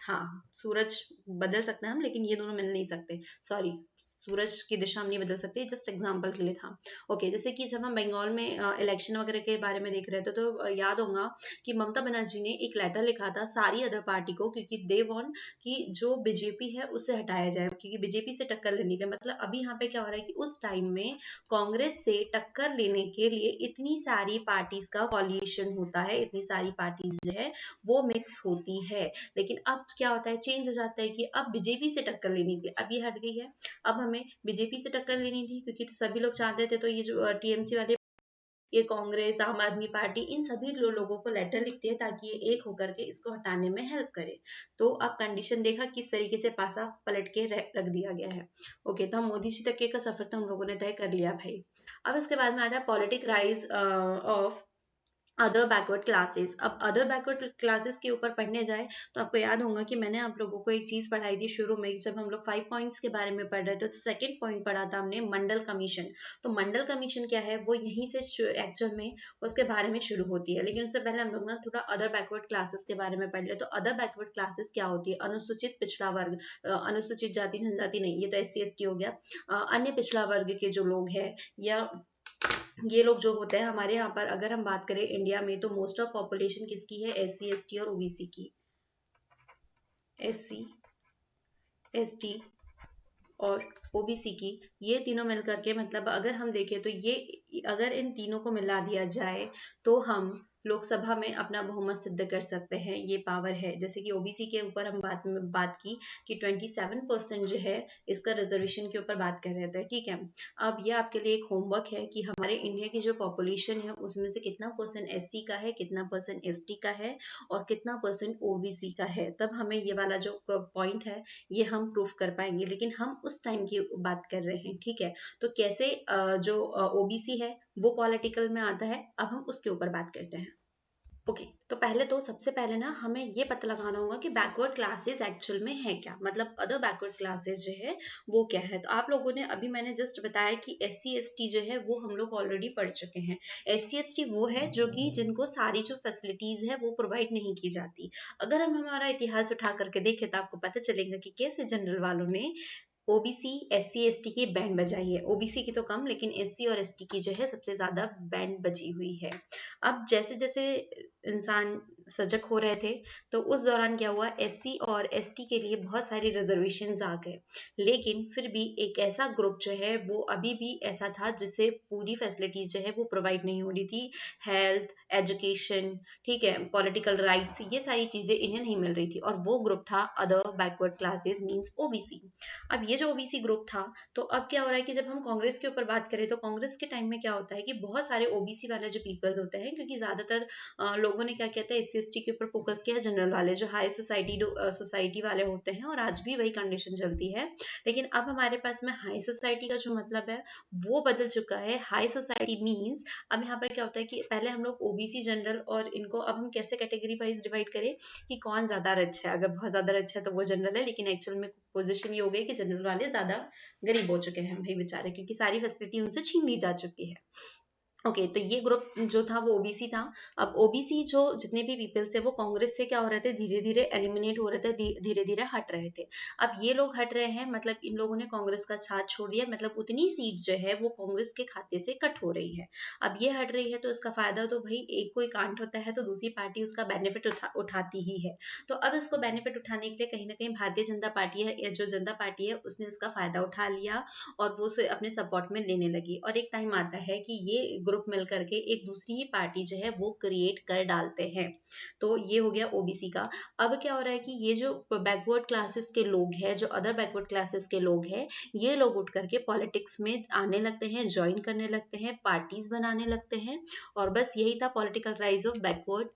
हाँ सूरज बदल सकते हैं हम, लेकिन ये दोनों मिल नहीं सकते, सॉरी सूरज की दिशा हम नहीं बदल सकते, जस्ट एग्जाम्पल के लिए था। ओके, जैसे कि जब हम बंगाल में इलेक्शन वगैरह के बारे में देख रहे थे तो याद होगा कि ममता बनर्जी ने एक लेटर लिखा था सारी अदर पार्टी को, क्योंकि दे वांट कि जो बीजेपी है उसे हटाया जाए, क्योंकि बीजेपी से टक्कर लेने के मतलब अभी यहाँ पे क्या हो रहा है कि उस टाइम में कांग्रेस से टक्कर लेने के लिए इतनी सारी पार्टीज का कॉलिएशन होता है, इतनी सारी पार्टीज जो है वो मिक्स होती है। लेकिन अब क्या होता है, चेंज हो जाता है कि अब बीजेपी से टक्कर लेने के लिए अब ये हट गई है, अब हमें बीजेपी से टक्कर लेनी थी, क्योंकि तो सभी लोग चाहते थे, तो ये जो टीएमसी वाले, ये कांग्रेस, आम आदमी पार्टी, इन सभी लोगों को लेटर लिखती है ताकि ये एक होकर के इसको हटाने में हेल्प करे। तो अब कंडीशन देखा किस तरीके से पासा पलट के रख दिया गया है। ओके, तो हम मोदी जी तक के का सफर तो हम लोगों ने तय कर लिया भाई। अब इसके बाद में आता है politic rise of other backward classes. अब अदर बैकवर्ड क्लासेस के ऊपर पढ़ने जाए तो आपको याद होगा कि मैंने आप लोगों को एक चीज पढ़ाई थी शुरू में, जब हम लोग 5 पॉइंट्स के बारे में पढ़ रहे थे, तो सेकंड पॉइंट पढ़ा था हमने मंडल कमीशन। तो मंडल कमीशन क्या है, वो यहीं से एक्चुअल में उसके बारे में शुरू होती है। लेकिन उससे पहले हम लोग ना थोड़ा अदर बैकवर्ड क्लासेस के बारे में पढ़ ले। तो अदर बैकवर्ड क्लासेस क्या होती है? अनुसूचित पिछड़ा वर्ग, अनुसूचित जाति जनजाति नहीं, ये तो SC ST हो गया। अन्य पिछड़ा वर्ग के जो लोग हैं, या ये लोग जो होते हैं हमारे यहाँ पर, अगर हम बात करें इंडिया में, तो मोस्ट ऑफ पॉपुलेशन किसकी है? SC ST और OBC की। SC ST और OBC की, ये तीनों मिलकर के, मतलब अगर हम देखें तो ये, अगर इन तीनों को मिला दिया जाए तो हम लोकसभा में अपना बहुमत सिद्ध कर सकते हैं। ये पावर है। जैसे कि OBC के ऊपर हम बात की कि 27% जो है इसका रिजर्वेशन के ऊपर बात कर रहे थे, ठीक है। अब ये आपके लिए एक होमवर्क है कि हमारे इंडिया की जो पॉपुलेशन है उसमें से कितना परसेंट SC का है, कितना परसेंट ST का है और कितना परसेंट OBC का है। तब हमें ये वाला जो पॉइंट है ये हम प्रूफ कर पाएंगे। लेकिन हम उस टाइम की बात कर रहे हैं, ठीक है। तो कैसे जो OBC है वो पॉलिटिकल में आता है, अब हम उसके ऊपर बात करते हैं। ओके, तो पहले तो सबसे पहले ना हमें ये पता लगाना होगा कि बैकवर्ड क्लासेस एक्चुअल में है क्या, मतलब अदर बैकवर्ड क्लासेस जो है वो क्या है। तो आप लोगों ने, अभी मैंने जस्ट बताया कि SC ST जो है वो हम लोग ऑलरेडी पढ़ चुके हैं। SC ST वो है जो कि जिनको सारी जो फैसिलिटीज है वो प्रोवाइड नहीं की जाती। अगर हम हमारा इतिहास उठा करके देखें तो आपको पता चलेगा कि कैसे जनरल वालों ने OBC SC ST की बैंड बजाई है। OBC की तो कम, लेकिन SC और ST की जो है सबसे ज्यादा बैंड बजी हुई है। अब जैसे जैसे इंसान सजग हो रहे थे तो उस दौरान क्या हुआ, SC और ST के लिए बहुत सारे रिजर्वेशंस आ गए। लेकिन फिर भी एक ऐसा ग्रुप जो है वो अभी भी ऐसा था जिसे पूरी फैसिलिटीज जो है वो प्रोवाइड नहीं हो रही थी। हेल्थ, एजुकेशन, ठीक है, पॉलिटिकल राइट्स, ये सारी चीजें इन्हें नहीं मिल रही थी, और वो ग्रुप था other backward classes means OBC। अब ये जो OBC ग्रुप था, तो अब क्या हो रहा है कि जब हम कांग्रेस के ऊपर बात करें तो कांग्रेस के टाइम में क्या होता है कि बहुत सारे OBC वाले जो पीपल्स होते हैं, क्योंकि ज्यादातर लोगों ने क्या कहते हैं SC ST के ऊपर फोकस किया, जनरल वाले जो हाई सोसाइटी वाले होते हैं, और आज भी वही कंडीशन चलती है। लेकिन अब हमारे पास में हाई सोसाइटी का जो मतलब है वो बदल चुका है। हाई सोसाइटी मीन्स, अब यहाँ पर क्या होता है कि पहले हम लोग OBC, जनरल, और इनको अब हम कैसे कैटेगरी वाइज डिवाइड करें कि कौन ज्यादा रिच है। अगर बहुत ज्यादा रिच है तो वो जनरल है, लेकिन एक्चुअल में पोजीशन ये हो गई कि जनरल वाले ज्यादा गरीब हो चुके हैं भाई बेचारे, क्योंकि सारी फैसिलिटी उनसे छीन ली जा चुकी है। ओके, तो ये ग्रुप जो था वो OBC था। अब OBC जो जितने भी पीपल्स थे वो कांग्रेस से क्या हो रहे थे, धीरे धीरे एलिमिनेट हो रहे थे, धीरे धीरे हट रहे थे। अब ये लोग हट रहे हैं, मतलब इन लोगों ने कांग्रेस का साथ छोड़ दिया, मतलब उतनी सीट जो है वो कांग्रेस के खाते से कट हो रही है। अब ये हट रही है तो इसका फायदा तो भाई, एक कोई कांड होता है तो दूसरी पार्टी उसका बेनिफिट उठाती ही है। तो अब इसको बेनिफिट उठाने के लिए कहीं ना कहीं भारतीय जनता पार्टी है, या जो जनता पार्टी है, उसने इसका फायदा उठा लिया और वो उसे अपने सपोर्ट में लेने लगी। और एक टाइम आता है कि ये ग्रुप मिल करके एक दूसरी ही पार्टी जो है वो क्रिएट कर डालते हैं। तो ये हो गया OBC का। अब क्या हो रहा है कि ये जो बैकवर्ड क्लासेस के लोग हैं, जो अदर बैकवर्ड क्लासेस के लोग हैं, ये लोग उठ करके पॉलिटिक्स में आने लगते हैं, ज्वाइन करने लगते हैं, पार्टीज बनाने लगते हैं। और बस यही था political rise of backward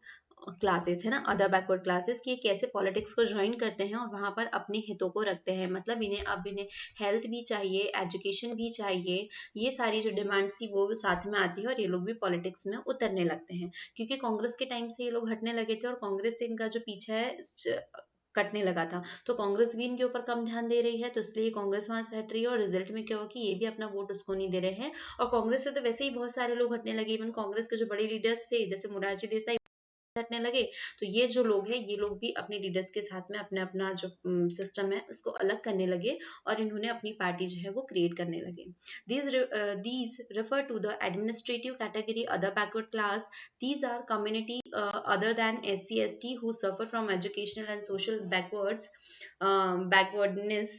classes, है ना, अदर बैकवर्ड क्लासेस, कि कैसे पॉलिटिक्स को ज्वाइन करते हैं और वहां पर अपने हितों को रखते हैं। मतलब इन्हें अब इन्हें हेल्थ भी चाहिए, एजुकेशन भी चाहिए, ये सारी जो डिमांड्स थी वो साथ में आती है, और ये लोग भी पॉलिटिक्स में उतरने लगते हैं। क्योंकि कांग्रेस के टाइम से ये लोग हटने लगे थे और कांग्रेस से इनका जो पीछा है कटने लगा था, तो कांग्रेस भी इनके ऊपर कम ध्यान दे रही है, तो इसलिए कांग्रेस वहां से हट रही है। और रिजल्ट में क्या हुआ कि ये भी अपना वोट उसको नहीं दे रहे हैं, और कांग्रेस से तो वैसे ही बहुत सारे लोग हटने लगे। इवन कांग्रेस के जो बड़े लीडर्स थे जैसे मोरारजी देसाई हटने लगे, तो ये जो लोग हैं ये लोग भी अपने लीडर्स के साथ में अपने अपना जो सिस्टम है उसको अलग करने लगे, और इन्होंने अपनी पार्टी जो है वो क्रिएट करने लगे। These refer to the administrative category other backward class. These are community other than SC ST who suffer from educational and social backwardness.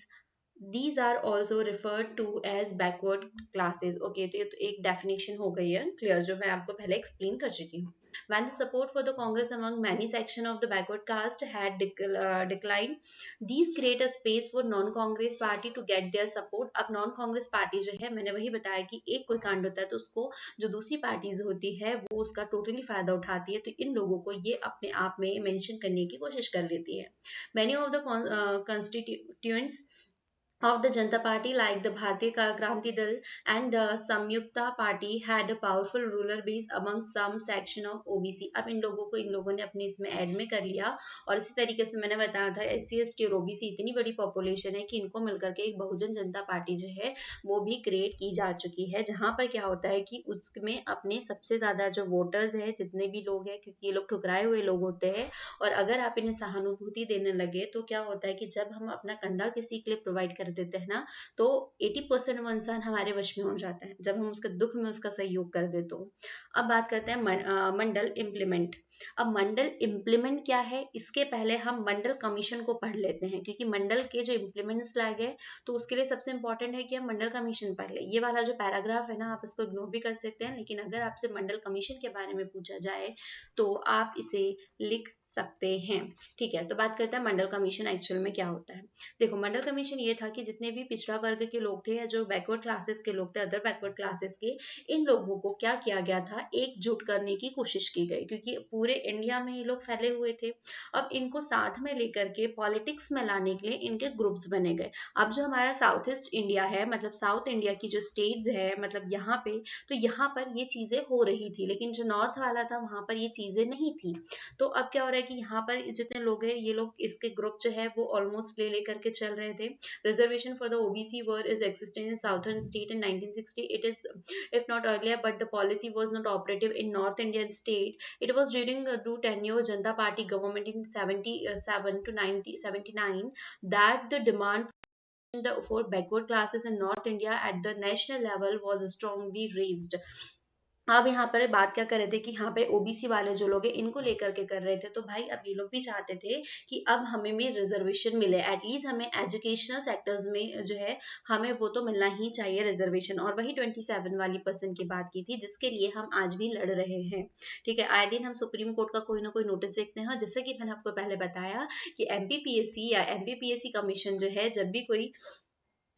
These are also referred to as backward classes. Okay, तो ये तो एक definition हो गई है clear, जो मैं आपको पहले explain कर चुकी हूँ। When the support for the Congress among many sections of the backward caste had declined, these create a space for non-Congress party to get their support. अब non-Congress party जो है, मैंने वही बताया कि एक कोई कांड होता है तो उसको जो दूसरी पार्टीज होती है वो उसका टोटली फायदा उठाती है, तो इन लोगों को ये अपने आप में मेंशन करने की कोशिश कर लेती है। Many of the constituents of the Janata Party like the Bharatiya Kranti Dal and the Samyukta Party had a powerful ruler base among some section of OBC। अब इन लोगों ने अपने इसमें ऐड में कर लिया। और इसी तरीके से मैंने बताया था SC ST और OBC इतनी बड़ी पॉपुलेशन है कि इनको मिलकर के एक बहुजन जनता पार्टी जो है वो भी क्रिएट की जा चुकी है, जहां पर क्या होता है कि उसमें अपने सबसे ज्यादा जो वोटर्स है जितने भी लोग हैं, क्योंकि ये लोग ठुकराए हुए लोग होते हैं, और अगर आप इन्हें सहानुभूति देने लगे तो क्या होता है कि जब हम अपना कंधा किसी के लिए प्रोवाइड कर देते हैं ना, तो 80% वो इंसान हमारे वश में हो जाता है जब हम उसके दुख में उसका सहयोग कर दे तो। अब बात करते हैं मंडल इम्प्लीमेंट। अब मंडल इम्प्लीमेंट क्या है, इसके पहले हम मंडल कमीशन को पढ़ लेते हैं, क्योंकि मंडल के जो इम्प्लीमेंट्स लाए गए तो उसके लिए सबसे इंपॉर्टेंट है कि हम मंडल कमीशन पढ़ ले। ये वाला जो पैराग्राफ है ना, आप इसको इग्नोर भी कर सकते हैं, लेकिन अगर आपसे मंडल कमीशन के बारे में पूछा जाए तो आप इसे लिख सकते हैं। ठीक है, तो बात करते हैं मंडल कमीशन एक्चुअल में क्या होता है। देखो, मंडल कमीशन ये था कि जितने भी पिछड़ा वर्ग के लोग थे या जो बैकवर्ड क्लासेस के लोग थे, अदर बैकवर्ड क्लासेस के, इन लोगों को क्या किया गया था, एकजुट करने की कोशिश की गई, क्योंकि पूरे इंडिया में ये लोग फैले हुए थे। अब इनको साथ में लेकर के पॉलिटिक्स में लाने के लिए इनके ग्रुप्स बने गए। अब जो हमारा साउथ ईस्ट इंडिया है, मतलब साउथ इंडिया की जो स्टेट्स है, मतलब यहाँ पे, तो यहाँ पर ये चीजें हो रही थी, लेकिन जो नॉर्थ वाला था वहां पर ये चीजें नहीं थी। तो अब क्या हो रहा है कि यहाँ पर जितने लोग हैं, ये लोग इसके ग्रुप जो है वो ऑलमोस्ट ले लेकर के चल रहे थे। Reservation for the OBC were is existent in southern state in 1960। It is if not earlier, but the policy was not operative in North Indian state. It was during the tenure Janata Party government in 77 to 1979 that the demand for backward classes in North India at the national level was strongly raised। अब यहाँ पर बात क्या कर रहे थे कि यहाँ पे ओबीसी वाले जो लोग हैं इनको लेकर के कर रहे थे, तो भाई अब ये लोग भी चाहते थे कि अब हमें भी रिजर्वेशन मिले, एटलीस्ट हमें एजुकेशनल सेक्टर्स में जो है हमें वो तो मिलना ही चाहिए रिजर्वेशन। और वही 27 वाली परसेंट की बात की थी, जिसके लिए हम आज भी लड़ रहे हैं। ठीक है, आए दिन हम सुप्रीम कोर्ट का कोई ना कोई नोटिस देखते हैं, और जैसे कि मैंने आपको पहले बताया कि एमपीपीएससी या एमपीपीएससी कमीशन जो है जब भी कोई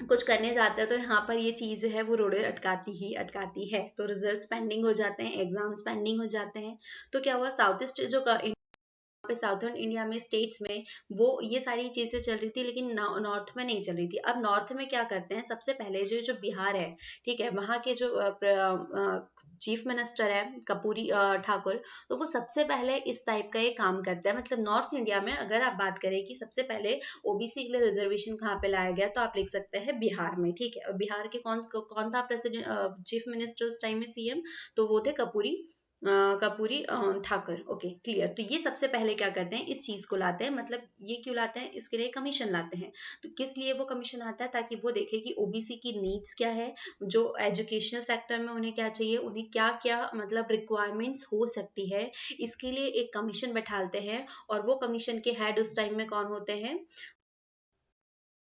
कुछ करने जाते हैं तो यहाँ पर ये चीज जो है वो रोड़े अटकाती ही अटकाती है। तो रिजल्ट्स पेंडिंग हो जाते हैं, एग्जाम्स पेंडिंग हो जाते हैं। तो क्या हुआ, साउथ ईस्ट जो पे साउथर्न इंडिया में स्टेट्स में वो ये सारी चीजें चल रही थी, लेकिन नॉर्थ में नहीं चल रही थी। अब नॉर्थ में क्या करते हैं, सबसे पहले जो जो बिहार है, ठीक है, वहाँ के जो चीफ मिनिस्टर है कपूरी ठाकुर, तो वो सबसे पहले इस टाइप का ये काम करते हैं। मतलब नॉर्थ इंडिया में अगर आप बात करें कि सबसे पहले ओबीसी के लिए रिजर्वेशन कहाँ पे लाया गया, तो आप लिख सकते हैं बिहार में। ठीक है, और बिहार के कौन कौन था प्रेसिडेंट चीफ मिनिस्टर उस टाइम में, सीएम, तो वो थे कपूरी ठाकर। Okay, clear. तो ये सबसे पहले क्या करते हैं, इस चीज को लाते हैं। मतलब ये क्यों लाते हैं, इसके लिए कमीशन लाते हैं। तो किस लिए वो कमीशन आता है, ताकि वो देखे कि ओबीसी की नीड्स क्या है, जो एजुकेशनल सेक्टर में उन्हें क्या चाहिए, उन्हें क्या क्या मतलब रिक्वायरमेंट्स हो सकती है, इसके लिए एक कमीशन बैठालते हैं। और वो कमीशन के हेड उस टाइम में कौन होते हैं,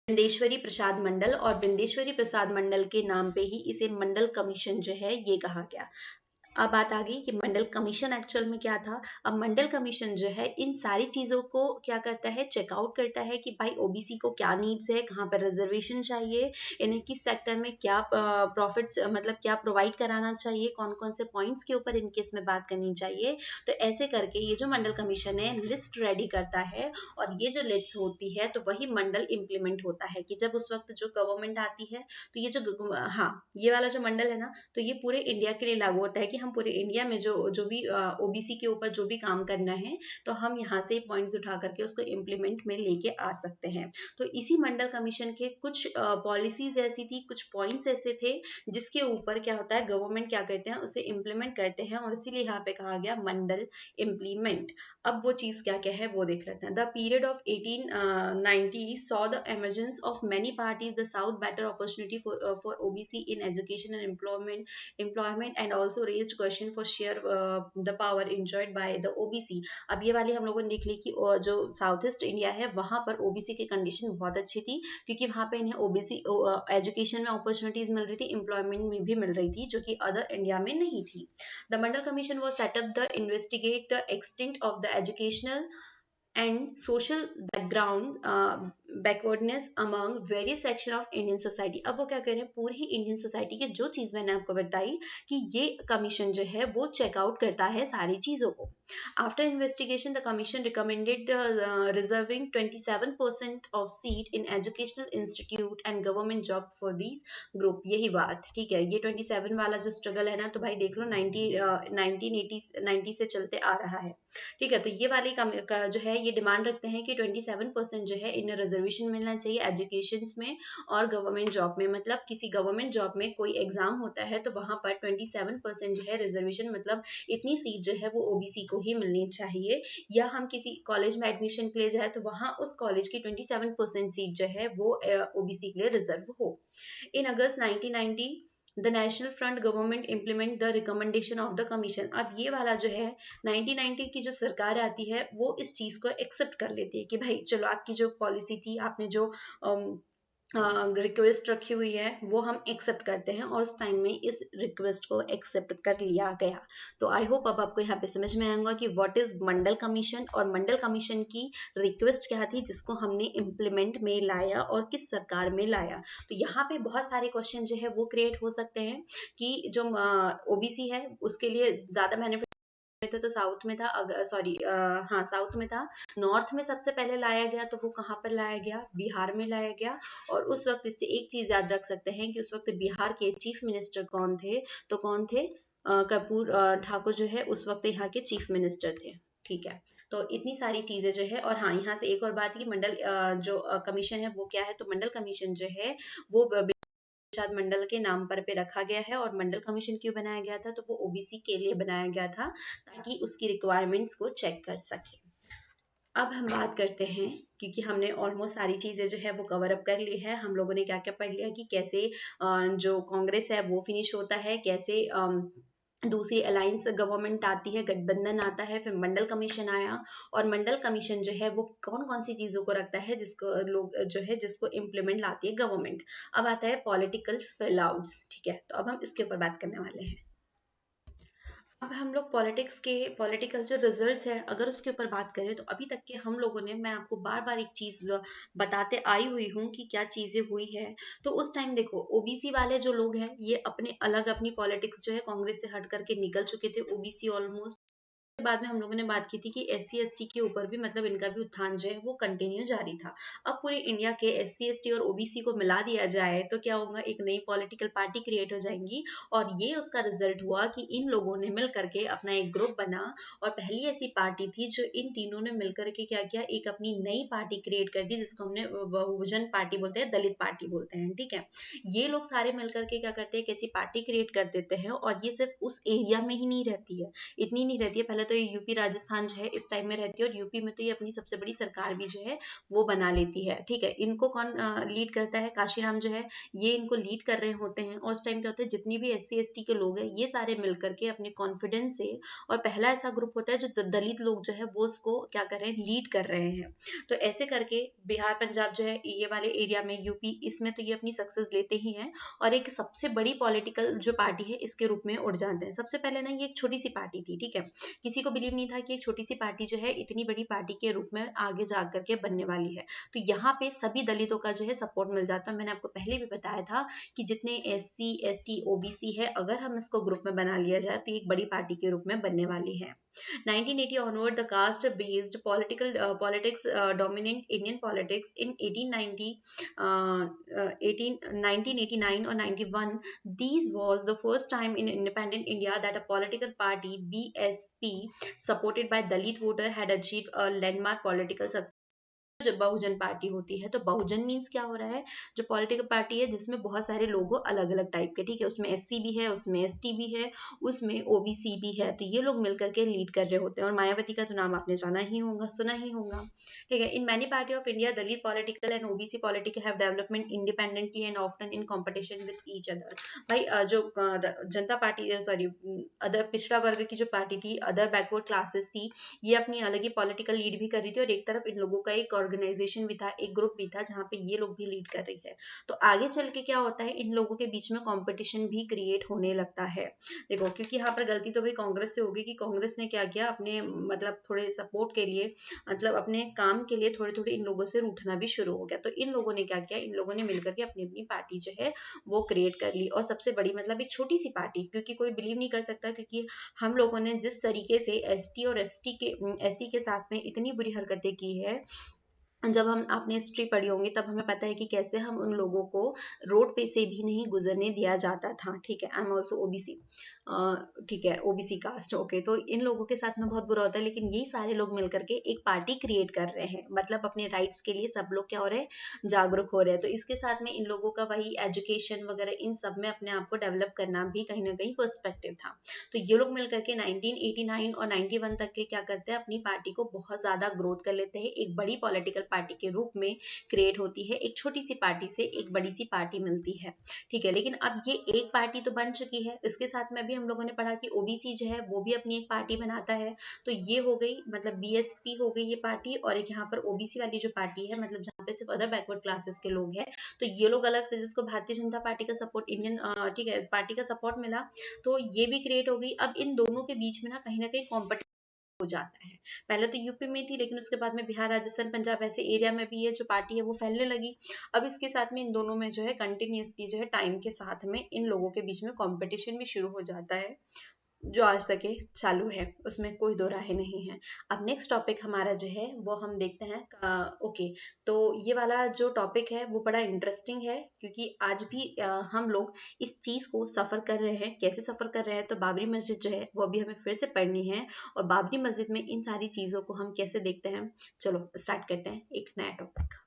बिंदेश्वरी प्रसाद मंडल। और बिंदेश्वरी प्रसाद मंडल के नाम पे ही इसे मंडल कमीशन जो है ये कहा गया। अब बात आ गई कि मंडल कमीशन एक्चुअल में क्या था। अब मंडल कमीशन जो है इन सारी चीजों को क्या करता है, चेकआउट करता है कि भाई ओबीसी को क्या नीड्स है, कहाँ पर रिजर्वेशन चाहिए, इन्हें किस सेक्टर में क्या प्रॉफिट्स मतलब क्या प्रोवाइड कराना चाहिए, कौन कौन से पॉइंट्स के ऊपर इनके इसमें बात करनी चाहिए। तो ऐसे करके ये जो मंडल कमीशन है लिस्ट रेडी करता है, और ये जो लिस्ट होती है तो वही मंडल इम्प्लीमेंट होता है कि जब उस वक्त जो गवर्नमेंट आती है, तो ये जो हाँ ये वाला जो मंडल है ना, तो ये पूरे इंडिया के लिए लागू होता है कि हम पूरे इंडिया में जो जो भी ओबीसी के ऊपर जो भी काम करना है, तो हम यहाँ से पॉइंट्स उठा करके उसको इम्प्लीमेंट में लेके आ सकते हैं। तो इसी मंडल कमीशन के कुछ पॉलिसीज ऐसी थी, कुछ पॉइंट्स ऐसे थे जिसके ऊपर क्या होता है, गवर्नमेंट क्या करते हैं, उसे इम्प्लीमेंट करते हैं, और इसीलिए यहाँ पे कहा गया मंडल इम्प्लीमेंट। अब वो चीज क्या क्या है वो देख लेते हैं। The period of 1890 saw the emergence of many parties, the south better opportunity for OBC in education and employment and also raised question for share the power enjoyed by the OBC। अब ये वाली हम लोगों ने देख ली कि जो south east India है वहां पर ओबीसी की कंडीशन बहुत अच्छी थी, क्योंकि वहां पे इन्हें ओबीसी एजुकेशन में अपॉर्चुनिटीज मिल रही थी, एम्प्लॉयमेंट में भी मिल रही थी, जो कि अदर इंडिया में नहीं थी। The Mandal commission was set up to investigate the extent of the educational and social background backwardness among various section of Indian society. अब वो क्या कर रहे हैं, पूरी ही इंडियन सोसाइटी की जो चीज मैंने आपको बताई कि ये कमीशन जो है वो चेकआउट करता है सारी चीजों को। After investigation the commission recommended reserving 27% of seat in educational institute and government job for this group. यही बात ठीक है, ये 27 वाला जो स्ट्रगल है ना, तो भाई देख लो 1990 से चलते आ रहा है। ठीक है, तो ये वाली का जो है ये डिमांड रखते हैं कि 27% जो है इन्हें रिजर्वेशन मिलना चाहिए एजुकेशन में और गवर्नमेंट जॉब में। मतलब किसी गवर्नमेंट जॉब में कोई एग्जाम होता है तो वहां पर 27% जो है रिजर्वेशन, मतलब इतनी सीट जो है वो ओबीसी को ही मिलनी चाहिए। या हम किसी कॉलेज में एडमिशन के लिए जाए तो वहां उस कॉलेज की 27% सीट जो है वो ओबीसी के लिए रिजर्व हो। इन अगस्त 1990 the national front government implement the recommendation of the commission. अब ये वाला जो है 1990 की जो सरकार आती है वो इस चीज को एक्सेप्ट कर लेती है कि भाई चलो आपकी जो पॉलिसी थी, आपने जो रिक्वेस्ट रखी हुई है वो हम एक्सेप्ट करते हैं, और उस टाइम में इस रिक्वेस्ट को एक्सेप्ट कर लिया गया। तो आई होप अब आपको यहाँ पे समझ में आएगा कि व्हाट इज मंडल कमीशन और मंडल कमीशन की रिक्वेस्ट क्या थी जिसको हमने इम्प्लीमेंट में लाया और किस सरकार में लाया। तो यहाँ पे बहुत सारे क्वेश्चन जो है वो क्रिएट हो सकते हैं कि जो ओबीसी है उसके लिए ज्यादा बेनिफिट में थे तो साउथ में था, अगर सॉरी हाँ साउथ में था। नॉर्थ में सबसे पहले लाया गया तो वो कहाँ पर लाया गया, बिहार में लाया गया। और उस वक्त इससे एक चीज याद रख सकते हैं कि उस वक्त बिहार के चीफ मिनिस्टर कौन थे, तो कौन थे, कर्पूर ठाकुर जो है उस वक्त यहाँ के चीफ मिनिस्टर थे। ठीक है, तो इतनी सारी चीजें जो है। और हाँ, यहाँ से एक और बात की मंडल जो कमीशन है वो क्या है, तो मंडल कमीशन जो है वो प्रसाद मंडल के नाम पर पे रखा गया है। और मंडल कमीशन क्यों बनाया गया था, तो वो ओबीसी के लिए बनाया गया था ताकि उसकी रिक्वायरमेंट्स को चेक कर सके। अब हम बात करते हैं, क्योंकि हमने ऑलमोस्ट सारी चीजें जो है वो कवर अप कर ली है। हम लोगों ने क्या क्या पढ़ लिया कि कैसे जो कांग्रेस है वो फिनिश होता है, कैसे दूसरी अलायंस गवर्नमेंट आती है, गठबंधन आता है, फिर मंडल कमीशन आया। और मंडल कमीशन जो है वो कौन कौन सी चीजों को रखता है जिसको लोग जो है जिसको इम्प्लीमेंट लाती है गवर्नमेंट। अब आता है पॉलिटिकल फेलाउट्स। ठीक है, तो अब हम इसके ऊपर बात करने वाले हैं। अब हम लोग पॉलिटिक्स के पॉलिटिकल जो रिजल्ट्स है अगर उसके ऊपर बात करें तो अभी तक के हम लोगों ने, मैं आपको बार बार एक चीज बताते आई हुई हूँ कि क्या चीजें हुई है। तो उस टाइम देखो ओबीसी वाले जो लोग हैं ये अपने अलग अपनी पॉलिटिक्स जो है कांग्रेस से हट करके निकल चुके थे ओबीसी ऑलमोस्ट। बाद में हम लोगों ने बात की थी कि एससी एसटी के ऊपर भी मतलब इनका भी उत्थान जो है वो कंटिन्यू जारी था। अब पूरे इंडिया के एससी एसटी और ओबीसी को मिला दिया जाए तो क्या होगा, एक नई पॉलिटिकल पार्टी क्रिएट हो जाएंगी। और ये उसका रिजल्ट हुआ कि इन लोगों ने मिल करके अपना एक ग्रुप बना। और पहली ऐसी पार्टी थी जो इन तीनों ने मिलकर के क्या किया, एक अपनी नई पार्टी क्रिएट कर दी जिसको हमने बहुजन पार्टी बोलते हैं, दलित पार्टी बोलते हैं। ठीक है, ये लोग सारे मिलकर के क्या करते हैं, कैसी पार्टी क्रिएट कर देते हैं। और ये सिर्फ उस एरिया में ही नहीं रहती है, इतनी नहीं रहती है। पहले तो ये यूपी राजस्थान जो है इस टाइम में रहती है, और यूपी में तो ये अपनी सबसे बड़ी सरकार भी जो है वो बना लेती है। ठीक है, इनको कौन लीड करता है, काशीराम जो है ये इनको लीड कर रहे होते हैं। और उस टाइम क्या होता है, जितनी भी एससी एसटी के लोग हैं ये सारे मिलकर के अपने कॉन्फिडेंस से, और पहला ऐसा ग्रुप होता है जो दलित लोग जो है वो उसको क्या कर रहे हैं, लीड कर रहे हैं। तो ऐसे करके बिहार पंजाब जो है ये वाले एरिया में, यूपी, इसमें तो ये अपनी सक्सेस लेते ही हैं और एक सबसे बड़ी पॉलिटिकल जो पार्टी है इसके रूप में उठ जाते हैं। सबसे पहले ना ये एक छोटी सी पार्टी थी। ठीक है, किसी को बिलीव नहीं था कि एक छोटी सी पार्टी जो है इतनी बड़ी पार्टी के रूप में आगे जा करके बनने वाली है। तो यहाँ पे सभी दलितों का जो है सपोर्ट मिल जाता है। मैंने आपको पहले भी बताया था कि जितने एससी एसटी ओबीसी है अगर हम इसको ग्रुप में बना लिया जाए तो एक बड़ी पार्टी के रूप में बनने वाली है। 1980 onward, the caste-based politics dominate Indian politics. In 1890, 1989 or 91, these was the first time in independent India that a political party, BSP, supported by Dalit voter, had achieved a landmark political success. जो बहुजन party होती है, तो बहुजन means क्या हो रहा है, जो political party है जिसमें बहुत सारे लोग हो अलग अलग टाइप के। ठीक है, उसमें एससी भी है, उसमें एसटी भी है, उसमें ओबीसी भी है। तो ये लोग मिलकर के लीड कर रहे होते हैं। और मायावती का तो नाम आपने जाना ही होगा, सुना ही होगा। ठीक है, in many party of India Dalit political and OBC political have development independently and often in competition with each other. भाई जो जनता पार्टी, सॉरी अदर पिछड़ा वर्ग की जो पार्टी थी, अदर बैकवर्ड क्लासेस थी, ये अपनी अलग ही पॉलिटिकल लीड भी कर रही थी। और एक तरफ इन लोगों का एक ऑर्गेनाइजेशन भी था, एक ग्रुप भी था जहाँ पे ये लोग भी लीड कर रही है। तो आगे चल के क्या होता है, इन लोगों के बीच में कंपटीशन भी क्रिएट होने लगता है। देखो क्योंकि यहाँ पर गलती तो भाई कांग्रेस से होगी कि कांग्रेस ने क्या किया, अपने मतलब थोड़े सपोर्ट के लिए, मतलब अपने काम के लिए थोड़े थोड़े इन लोगों से रूठना भी शुरू हो गया। तो इन लोगों ने क्या किया, इन लोगों ने मिलकर के अपनी अपनी पार्टी जो है वो क्रिएट कर ली। और सबसे बड़ी मतलब एक छोटी सी पार्टी, क्योंकि कोई बिलीव नहीं कर सकता, क्योंकि हम लोगों ने जिस तरीके से एसटी और एससी के साथ में इतनी बुरी हरकतें की है, जब हम आपने हिस्ट्री पढ़ी होंगी तब हमें पता है कि कैसे हम उन लोगों को रोड पे से भी नहीं गुजरने दिया जाता था। ठीक है, आई एम ऑल्सो ओबीसी, ठीक है, ओबीसी कास्ट, ओके। तो इन लोगों के साथ में बहुत बुरा होता है, लेकिन यही सारे लोग मिलकर के एक पार्टी क्रिएट कर रहे हैं, मतलब अपने राइट्स के लिए सब लोग क्या हो रहे हैं, जागरूक हो रहे हैं। तो इसके साथ में इन लोगों का वही एजुकेशन वगैरह इन सब में अपने आप को डेवलप करना भी कहीं ना कहीं पर्सपेक्टिव था। तो ये लोग मिलकर के 1989 और 91 तक के क्या करते हैं, अपनी पार्टी को बहुत ज्यादा ग्रोथ कर लेते हैं, एक बड़ी पॉलिटिकल पार्टी के रूप में क्रिएट होती है। एक छोटी सी पार्टी से एक बड़ी सी पार्टी मिलती है। ठीक है, लेकिन अब ये एक पार्टी तो बन चुकी है, इसके साथ में भी हम लोगों ने पढ़ा कि ओबीसी जो है वो भी अपनी एक पार्टी बनाता है। तो ये हो गई, मतलब बीएसपी हो गई ये पार्टी, और एक यहाँ पर ओबीसी वाली जो पार्टी है, मतलब जहाँ पे सिर्फ अदर बैकवर्ड क्लासेस के लोग हैं, तो ये लोग अलग से, जिसको भारतीय जनता पार्टी का सपोर्ट, इंडियन ठीक है पार्टी का सपोर्ट मिला, तो ये भी क्रिएट हो गई। अब इन दोनों के बीच में ना कहीं कॉम्पिटिशन हो जाता है। पहले तो यूपी में थी, लेकिन उसके बाद में बिहार, राजस्थान, पंजाब ऐसे एरिया में भी ये जो पार्टी है वो फैलने लगी। अब इसके साथ में इन दोनों में जो है कंटिन्यूसली जो है टाइम के साथ में इन लोगों के बीच में कंपटीशन भी शुरू हो जाता है, जो आज तक ये चालू है, उसमें कोई दो राहें नहीं है। अब नेक्स्ट टॉपिक हमारा जो है वो हम देखते हैं। ओके, तो ये वाला जो टॉपिक है वो बड़ा इंटरेस्टिंग है, क्योंकि आज भी हम लोग इस चीज को सफर कर रहे हैं। कैसे सफर कर रहे हैं, तो बाबरी मस्जिद जो है वो अभी हमें फिर से पढ़नी है, और बाबरी मस्जिद में इन सारी चीजों को हम कैसे देखते हैं। चलो स्टार्ट करते हैं एक नया टॉपिक।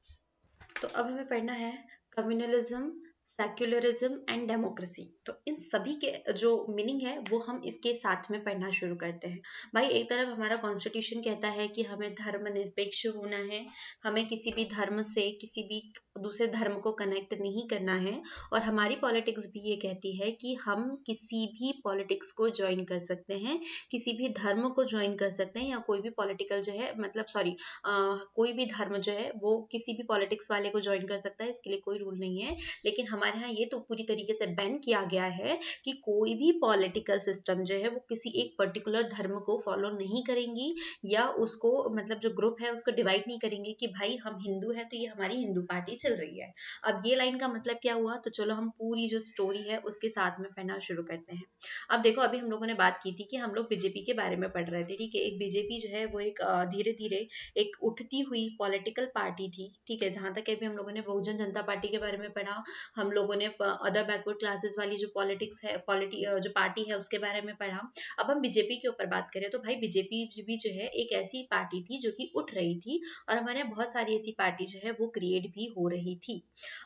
तो अब हमें पढ़ना है कम्युनलिज्म, सेक्युलरिज्म एंड डेमोक्रेसी। तो इन सभी के जो मीनिंग है वो हम इसके साथ में पढ़ना शुरू करते हैं। भाई एक तरफ हमारा कॉन्स्टिट्यूशन कहता है कि हमें धर्मनिरपेक्ष होना है, हमें किसी भी धर्म से किसी भी दूसरे धर्म को कनेक्ट नहीं करना है, और हमारी पॉलिटिक्स भी ये कहती है कि हम किसी भी पॉलिटिक्स को ज्वाइन कर सकते हैं, किसी भी धर्म को ज्वाइन कर सकते हैं, या कोई भी पॉलिटिकल जो है, मतलब सॉरी, कोई भी धर्म जो है वो किसी भी पॉलिटिक्स वाले को ज्वाइन कर सकता है, इसके लिए कोई रूल नहीं है। लेकिन हमारे यहाँ ये तो पूरी तरीके से बैन किया गया है कि कोई भी पॉलिटिकल सिस्टम जो है वो किसी एक पर्टिकुलर धर्म को फॉलो नहीं करेंगी, या उसको मतलब जो ग्रुप है उसको डिवाइड नहीं करेंगे कि भाई हम हिंदू है तो ये हमारी हिंदू पार्टी चल रही है। अब ये लाइन का मतलब क्या हुआ, तो चलो हम पूरी जो स्टोरी है उसके साथ में पढ़ना शुरू करते हैं। अब देखो, अभी हम लोगों ने बात की थी कि हम लोग बीजेपी के बारे में पढ़ रहे थे। ठीक है, एक बीजेपी जो है वो एक धीरे धीरे एक उठती हुई पॉलिटिकल पार्टी थी। ठीक है, जहां तक अभी हम लोगों ने बहुजन जनता पार्टी के बारे में पढ़ा, हम लोगों ने अदर बैकवर्ड क्लासेस वाली जो पॉलिटिक्स है, जो पार्टी है उसके बारे में पढ़ा। अब हम बीजेपी के ऊपर बात करें तो भाई बीजेपी भी जो है एक ऐसी पार्टी थी जो कि उठ रही थी, और हमारे यहाँ बहुत सारी ऐसी पार्टी जो है वो क्रिएट भी हो रही थी।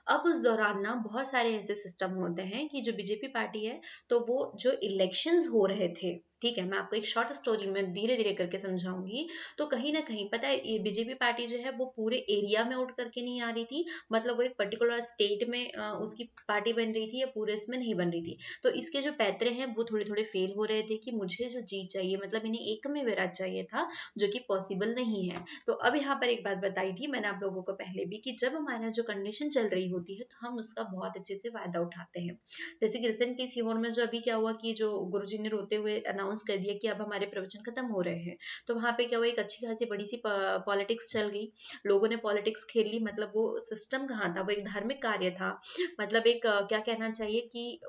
अब उस दौरान ना बहुत सारे ऐसे सिस्टम होते हैं कि जो बीजेपी पार्टी है, तो वो जो इलेक्शंस हो रहे थे, ठीक है, मैं आपको एक शॉर्ट स्टोरी में धीरे धीरे करके समझाऊंगी। तो कहीं ना कहीं पता है, ये बीजेपी पार्टी जो है वो पूरे एरिया में उठ करके नहीं आ रही थी, मतलब वो एक पर्टिकुलर स्टेट में उसकी पार्टी बन रही थी, या पूरे इसमें नहीं बन रही थी। तो इसके जो पैतरे हैं वो थोड़े थोड़े फेल हो रहे थे कि मुझे जो जीत चाहिए, मतलब इन्हें एक में विराज चाहिए था, जो कि पॉसिबल नहीं है। तो अब यहाँ पर एक बात बताई थी मैंने आप लोगों को पहले भी, कि जब हमारे यहाँ जो कंडीशन चल रही होती है तो हम उसका बहुत अच्छे से फायदा उठाते हैं। जैसे कि रिसेंटली सीहोर में जो अभी क्या हुआ कि जो गुरुजी ने रोते हुए अनाउंस कर दिया कि अब हमारे प्रवचन खत्म हो रहे हैं, तो वहां पे क्या हुआ, एक अच्छी खासी बड़ी सी पॉलिटिक्स चल गई, लोगों ने पॉलिटिक्स खेल ली। मतलब वो सिस्टम कहाँ था, वो एक धार्मिक कार्य था, मतलब एक क्या कहना चाहिए कि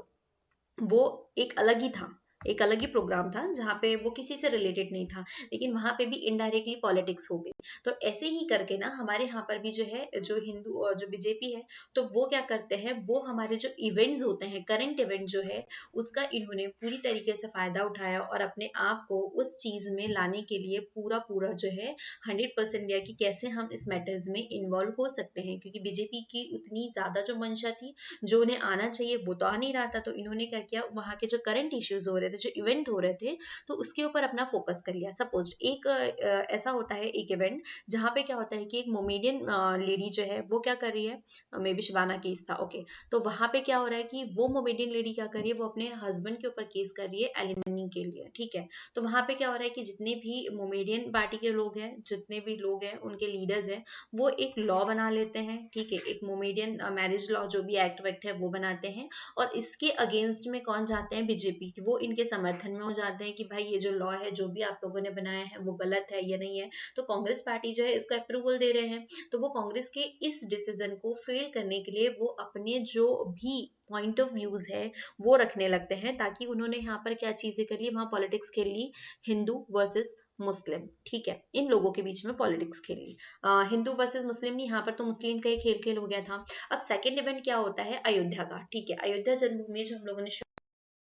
वो एक अलग ही था, एक अलग ही प्रोग्राम था, जहाँ पे वो किसी से रिलेटेड नहीं था, लेकिन वहां पे भी इनडायरेक्टली पॉलिटिक्स हो गई। तो ऐसे ही करके ना हमारे यहाँ पर भी जो है, जो हिंदू और जो बीजेपी है, तो वो क्या करते हैं, वो हमारे जो इवेंट्स होते हैं, करंट इवेंट जो है, उसका इन्होंने पूरी तरीके से फायदा उठाया, और अपने आप को उस चीज में लाने के लिए पूरा पूरा जो है 100% दिया कि कैसे हम इस मैटर्स में इन्वॉल्व हो सकते हैं। क्योंकि बीजेपी की उतनी ज्यादा जो मंशा थी, जो उन्हें आना चाहिए वो तो आ नहीं रहा था, तो इन्होंने क्या किया, वहाँ के जो करंट इश्यूज हो रहे थे, जो इवेंट हो रहे थे, तो उसके ऊपर अपना फोकस कर लिया। सपोज एक ऐसा होता है एक इवेंट जहाँ पे क्या होता है कि एक मोमेडियन लेडी जो है वो क्या कर रही है, मे बी शिवाना केस था, ओके। तो वहां पे क्या हो रहा है कि वो मोमेडियन लेडी क्या कर रही है, वो अपने हस्बैंड के ऊपर केस कर रही है एलिमनी के लिए, ठीक है। तो वहां पे क्या हो रहा है कि जितने भी मोमेडियन पार्टी के लोग हैं, जितने भी लोग हैं, उनके लीडर्स हैं, वो एक लॉ बना लेते हैं, ठीक है, एक मोमेडियन मैरिज लॉ जो भी एक्ट वैक्ट है वो बनाते हैं, और इसके अगेंस्ट में कौन जाते हैं, बीजेपी, वो इनके समर्थन में हो जाते हैं कि भाई ये जो लॉ है जो भी आप लोगों ने बनाया है वो गलत है, ये नहीं है। तो कांग्रेस पार्टी जो है इसको अप्रूवल दे रहे हैं। तो वो कांग्रेस के इस डिसीजन को फेल करने के लिए वो अपने जो भी पॉइंट ऑफ व्यूज है वो रखने लगते हैं, ताकि उन्होंने यहाँ पर क्या चीजें कर ली, वहां पॉलिटिक्स खेल ली, हिंदू वर्सेस मुस्लिम, ठीक है, इन लोगों के बीच में पॉलिटिक्स खेली। हिंदू वर्सेस मुस्लिम नहीं, यहाँ पर तो मुस्लिम का ही खेल खेल हो गया था। अब सेकंड इवेंट क्या होता है, अयोध्या का, ठीक है। अयोध्या जन्मभूमि जो हम लोगों ने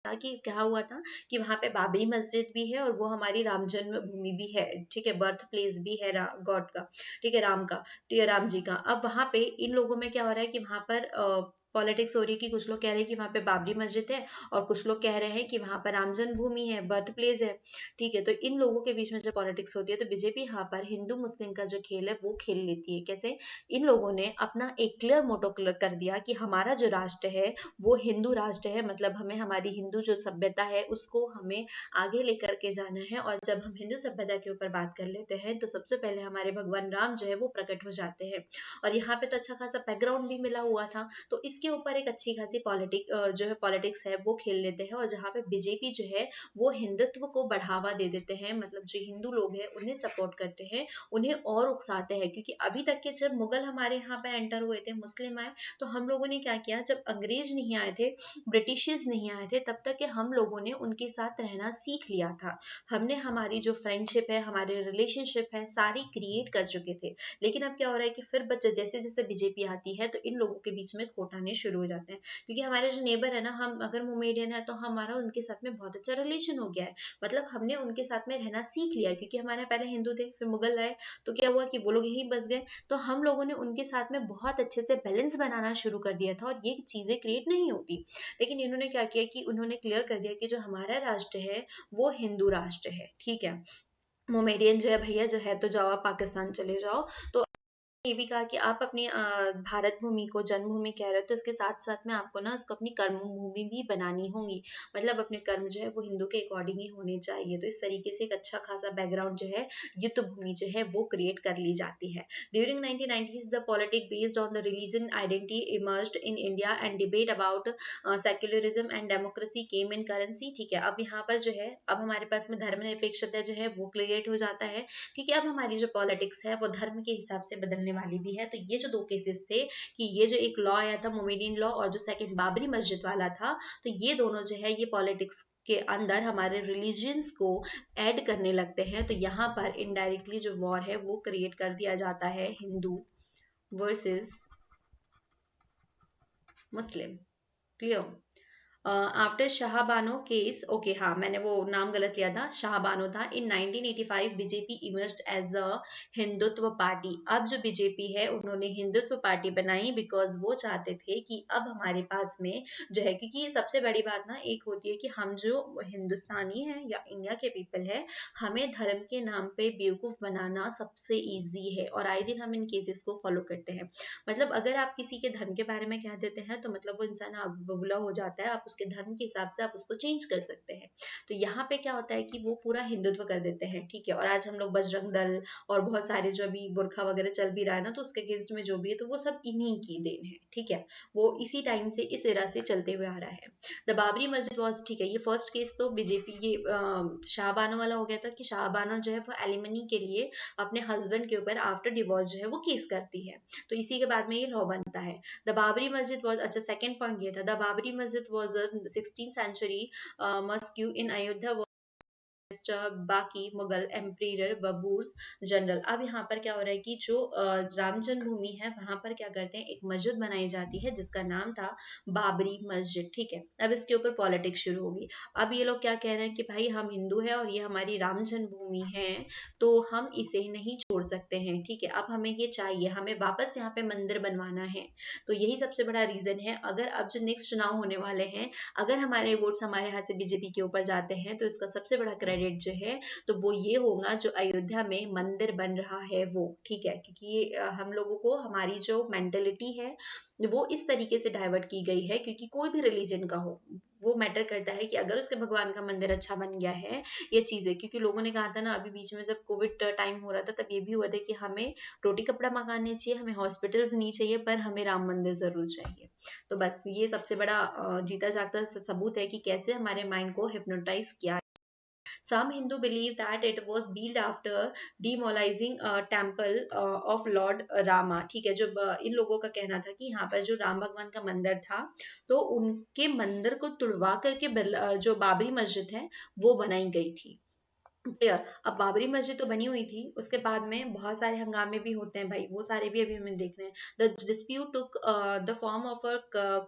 था कि क्या हुआ था कि वहां पे बाबरी मस्जिद भी है और वो हमारी राम जन्मभूमि भी है, ठीक है, बर्थ प्लेस भी है गॉड का, ठीक है, राम का, ठीक है, राम जी का। अब वहां पे इन लोगों में क्या हो रहा है कि वहां पर पॉलिटिक्स हो रही है कि कुछ लोग कह रहे हैं कि वहां पे बाबरी मस्जिद है, और कुछ लोग कह रहे हैं कि वहां पर राम जन्मभूमि है, बर्थ प्लेस है, ठीक है। तो इन लोगों के बीच में जब पॉलिटिक्स होती है तो बीजेपी यहाँ पर हिंदू मुस्लिम का जो खेल है वो खेल लेती है। कैसे, इन लोगों ने अपना एक क्लियर मोटो कर दिया कि हमारा जो राष्ट्र है वो हिंदू राष्ट्र है, मतलब हमें हमारी हिंदू जो सभ्यता है उसको हमें आगे लेकर के जाना है। और जब हम हिंदू सभ्यता के ऊपर बात कर लेते हैं तो सबसे पहले हमारे भगवान राम जो है वो प्रकट हो जाते हैं, और यहाँ पे तो अच्छा खासा बैकग्राउंड भी मिला हुआ था, तो इसके ऊपर एक अच्छी खासी जो है पॉलिटिक्स है वो खेल लेते हैं। और जहाँ पे बीजेपी जो है वो हिंदुत्व को बढ़ावा दे देते हैं, मतलब जो हिंदू लोग हैं उन्हें सपोर्ट करते हैं, उन्हें और उकसाते हैं, क्योंकि अभी तक के जब मुगल हमारे यहाँ पे एंटर हुए थे, मुस्लिम आए, तो हम लोगों ने क्या किया, जब अंग्रेज नहीं आए थे, ब्रिटिशर्स नहीं आए थे, तब तक के हम लोगों ने उनके साथ रहना सीख लिया था। हमने हमारी जो फ्रेंडशिप है, हमारे रिलेशनशिप है, सारी क्रिएट कर चुके थे। लेकिन अब क्या हो रहा है कि फिर बच्चे जैसे जैसे बीजेपी आती है तो इन लोगों के बीच में खोट आने शुरू हो जाते हैं, क्योंकि हमारे जो नेबर है ना, हम अगर मोमेडियन है तो हमारा उनके साथ में बहुत अच्छा रिलेशन हो गया है, मतलब हमने उनके साथ में रहना सीख लिया, क्योंकि हमारे पहले हिंदू थे, फिर मुगल आए, तो क्या हुआ कि वो लोग यहीं बस गए, तो हम लोगों ने उनके साथ में बहुत अच्छे से बैलेंस बनाना शुरू कर दिया था, और ये चीजें क्रिएट नहीं होती। लेकिन इन्होंने क्या किया कि उन्होंने क्लियर कर दिया कि जो हमारा राष्ट्र है वो हिंदू राष्ट्र है, ठीक है। मोमेडियन जो है भैया जो है तो जाओ आप पाकिस्तान चले जाओ। तो ये भी कहा कि आप अपनी भारत भूमि को जन्मभूमि कह रहे हो, तो इसके साथ साथ में आपको ना उसको अपनी कर्म भूमि भी बनानी होगी, मतलब अपने कर्म जो है वो हिंदू के अकॉर्डिंग ही होने चाहिए। तो इस तरीके से एक अच्छा खासा बैकग्राउंड जो है, युद्ध भूमि जो है वो क्रिएट कर ली जाती है। During 1990s the politic based on the religion identity emerged in India and debate about secularism and democracy came in currency, ठीक है। अब यहाँ पर जो है, अब हमारे पास में धर्मनिरपेक्षता जो है वो क्रिएट हो जाता है, क्योंकि अब हमारी जो पॉलिटिक्स है वो धर्म के हिसाब से बदलने वाली भी है। तो ये जो दो केसेस थे, कि ये जो एक लॉ आया था मोमेडियन लॉ, और जो सेकंड बाबरी मस्जिद वाला था, तो ये दोनों जो है ये पॉलिटिक्स के अंदर हमारे रिलीजियंस को ऐड करने लगते हैं। तो यहाँ पर इनडायरेक्टली जो वॉर है वो क्रिएट कर दिया जाता है, Hindu versus Muslim, clear. After Shah Bano case, okay, हाँ मैंने वो नाम गलत लिया था, शाहबानो था। In 1985 BJP emerged as a Hindutva party. अब जो बीजेपी है उन्होंने हिंदुत्व पार्टी बनाई, बिकॉज वो चाहते थे कि अब हमारे पास में जो है, क्योंकि सबसे बड़ी बात ना एक होती है कि हम जो हिंदुस्तानी है या इंडिया के पीपल है, हमें धर्म के नाम पे बेवकूफ बनाना सबसे ईजी है, और आए दिन हम इन केसेस को फॉलो करते हैं। मतलब अगर आप किसी के धर्म के बारे में कह देते हैं तो मतलब वो इंसान बबूला हो जाता है, आप उसके धर्म के हिसाब से आप उसको चेंज कर सकते हैं। तो यहाँ पे क्या होता है कि वो पूरा हिंदुत्व कर देते हैं, ठीक है। और आज हम लोग बजरंग दल और बहुत सारे जो अभी बुरखा वगैरह चल भी रहा है ना, तो उसके अगेंस्ट में जो भी है तो वो सब इन्हीं की देन है, ठीक है। वो इसी टाइम से इस एरा से चलते हुए आ रहा है। द बाबरी मस्जिद वॉज, ठीक है, ये फर्स्ट केस तो बीजेपी ये शाहबानो वाला हो गया था, कि शाहबानो जो है वो एलिमनी के लिए अपने हस्बैंड के ऊपर आफ्टर डिवोर्स जो है वो केस करती है, तो इसी के बाद में ये लॉ बनता है। द बाबरी मस्जिद वॉज, अच्छा सेकंड पॉइंट ये था, द बाबरी मस्जिद was 16th century mosque in Ayodhya बाकी मुगल एम्परर बबूर्स जनरल। अब यहाँ पर क्या हो रहा है कि जो राम जन्मभूमि है वहां पर क्या करते हैं, एक मस्जिद बनाई जाती है जिसका नाम था बाबरी मस्जिद। ठीक है, अब इसके ऊपर पॉलिटिक्स शुरू होगी। अब ये लोग क्या कह रहे हैं कि भाई हम हिंदू है और ये हमारी राम जन्मभूमि है, तो हम इसे नहीं छोड़ सकते हैं। ठीक है, अब हमें ये चाहिए, हमें वापस यहाँ पे मंदिर बनवाना है। तो यही सबसे बड़ा रीजन है। अगर अब जो नेक्स्ट चुनाव होने वाले हैं, अगर हमारे वोट्स हमारे हाथ से बीजेपी के ऊपर जाते हैं, तो इसका सबसे बड़ा क्रेडिट जो है तो वो ये होगा जो अयोध्या में मंदिर बन रहा है वो। ठीक है, क्योंकि हम लोगों को हमारी जो मेंटेलिटी है वो इस तरीके से डाइवर्ट की गई है, क्योंकि कोई भी रिलीजन का हो वो मैटर करता है कि अगर उसके भगवान का मंदिर अच्छा बन गया है, ये चीजें। क्योंकि लोगों ने कहा था ना अभी बीच में जब कोविड टाइम हो रहा था, तब ये भी हुआ था कि हमें रोटी कपड़ा मकान चाहिए, हमें हॉस्पिटल्स नहीं चाहिए, पर हमें राम मंदिर जरूर चाहिए। तो बस ये सबसे बड़ा जीता जागता सबूत है कि कैसे हमारे माइंड को हिप्नोटाइज किया। Some Hindu believe that it was built after demolizing a temple of Lord Rama। ठीक है, जो इन लोगों का कहना था कि यहाँ पर जो राम भगवान का मंदिर था, तो उनके मंदिर को तुड़वा करके जो बाबरी मस्जिद है वो बनाई गई थी। क्लियर। अब बाबरी मस्जिद तो बनी हुई थी, उसके बाद में बहुत सारे हंगामे भी होते हैं भाई, वो सारे भी अभी हमें देख रहे हैं। The dispute took the form of a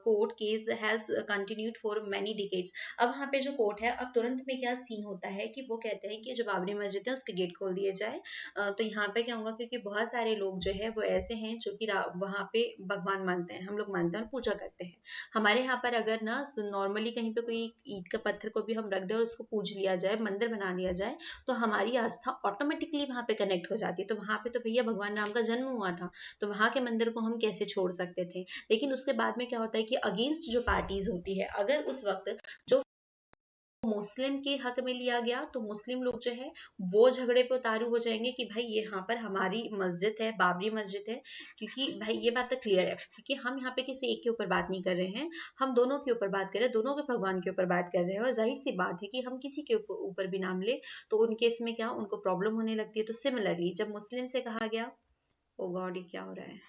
court case has continued for many decades. अब वहाँ पे जो कोर्ट है, अब तुरंत में क्या सीन होता है कि वो कहते हैं कि जो बाबरी मस्जिद है उसके गेट खोल दिए जाए। तो यहाँ पे क्या होगा, क्योंकि बहुत सारे लोग जो है वो ऐसे हैं जो कि वहाँ पे भगवान मानते हैं, हम लोग मानते हैं और पूजा करते हैं। हमारे यहाँ पर अगर ना नॉर्मली कहीं पे कोई ईंट का पत्थर को भी हम रख दें और उसको पूज लिया जाए, मंदिर बना दिया जाए, तो हमारी आस्था ऑटोमेटिकली वहां पे कनेक्ट हो जाती है। तो वहां पे तो भैया भगवान राम का जन्म हुआ था, तो वहां के मंदिर को हम कैसे छोड़ सकते थे। लेकिन उसके बाद में क्या होता है कि अगेंस्ट जो पार्टीज होती है, अगर उस वक्त जो मुस्लिम के हक में लिया गया, तो मुस्लिम लोग जो है वो झगड़े पे उतारू हो जाएंगे कि भाई ये यहाँ पर हमारी मस्जिद है, बाबरी मस्जिद है। क्योंकि भाई ये बात तो क्लियर है, क्योंकि हम यहाँ पे किसी एक के ऊपर बात नहीं कर रहे हैं, हम दोनों के ऊपर बात कर रहे हैं, दोनों के भगवान के ऊपर बात कर रहे हैं। और जाहिर सी बात है कि हम किसी के ऊपर भी नाम ले तो उनके इसमें क्या उनको प्रॉब्लम होने लगती है। तो सिमिलरली जब मुस्लिम से कहा गया, ओ गॉड ये क्या हो रहा है,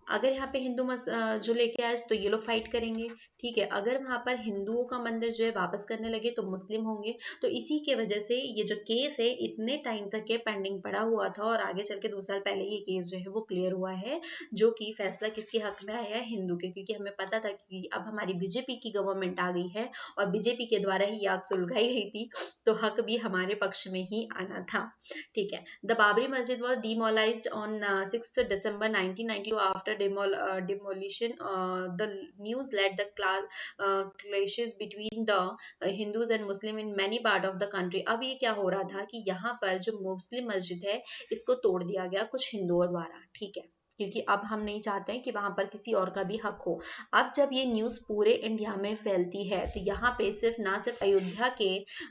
अगर यहाँ पे हिंदू जो लेके आए तो ये लोग फाइट करेंगे। ठीक है, अगर वहां पर हिंदुओं का मंदिर जो है वापस करने लगे तो मुस्लिम होंगे। तो इसी के वजह से ये जो केस है इतने टाइम तक के पेंडिंग पड़ा हुआ था, और आगे चल के 2 साल पहले ये केस जो है वो क्लियर हुआ है, जो कि फैसला किसके हक में आया है, हिंदू के। क्योंकि हमें पता था कि अब हमारी बीजेपी की गवर्नमेंट आ गई है और बीजेपी के द्वारा ही आग सुलगाई गई थी, तो हक भी हमारे पक्ष में ही आना था। ठीक है, द बाबरी मस्जिद was demolished on 6th December 1992 after demolition. The news led the clashes between the Hindus and Muslim in many part of the country। अब ये क्या हो रहा था कि यहाँ पर जो मुस्लिम मस्जिद है इसको तोड़ दिया गया कुछ हिंदुओं द्वारा। ठीक है, क्योंकि अब हम नहीं चाहते हैं कि वहां पर किसी और का भी हक हो। अब जब ये न्यूज पूरे इंडिया में फैलती है, तो यहाँ पे सिर्फ ना सिर्फ अयोध्या के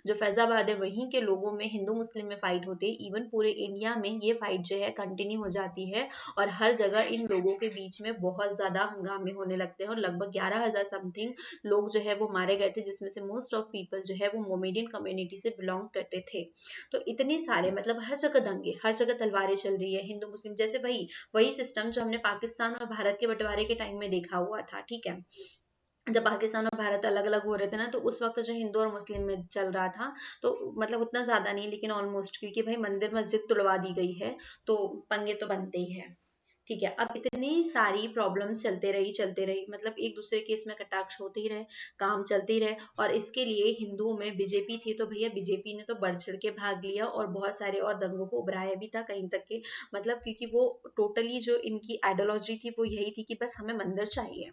जो फैजाबाद है वहीं के लोगों में हिंदू मुस्लिम में फाइट होती है, इवन पूरे इंडिया में ये फाइट जो है कंटिन्यू हो जाती है। और हर जगह इन लोगों के बीच में बहुत ज्यादा हंगामे होने लगते हैं, और लगभग 11,000 समथिंग लोग जो है वो मारे गए थे, जिसमें से मोस्ट ऑफ पीपल जो है वो मोमेडियन कम्युनिटी से बिलोंग करते थे। तो इतने सारे मतलब हर जगह दंगे, हर जगह तलवारें चल रही है, हिंदू मुस्लिम जैसे वही वही सिस्टम जो हमने पाकिस्तान और भारत के बंटवारे के टाइम में देखा हुआ था। ठीक है, जब पाकिस्तान और भारत अलग अलग हो रहे थे ना, तो उस वक्त जो हिंदू और मुस्लिम में चल रहा था, तो मतलब उतना ज्यादा नहीं लेकिन ऑलमोस्ट, क्योंकि भाई मंदिर मस्जिद तुड़वा दी गई है तो पंगे तो बनते ही है। ठीक है, अब इतनी सारी प्रॉब्लम्स चलते रही, मतलब एक दूसरे के इसमें कटाक्ष होते ही रहे, काम चलते ही रहे। और इसके लिए हिंदुओं में बीजेपी थी, तो भैया बीजेपी ने तो बढ़ चढ़ के भाग लिया और बहुत सारे और दंगों को उभराया भी था कहीं तक के, मतलब क्योंकि वो टोटली जो इनकी आइडियोलॉजी थी वो यही थी कि बस हमें मंदिर चाहिए।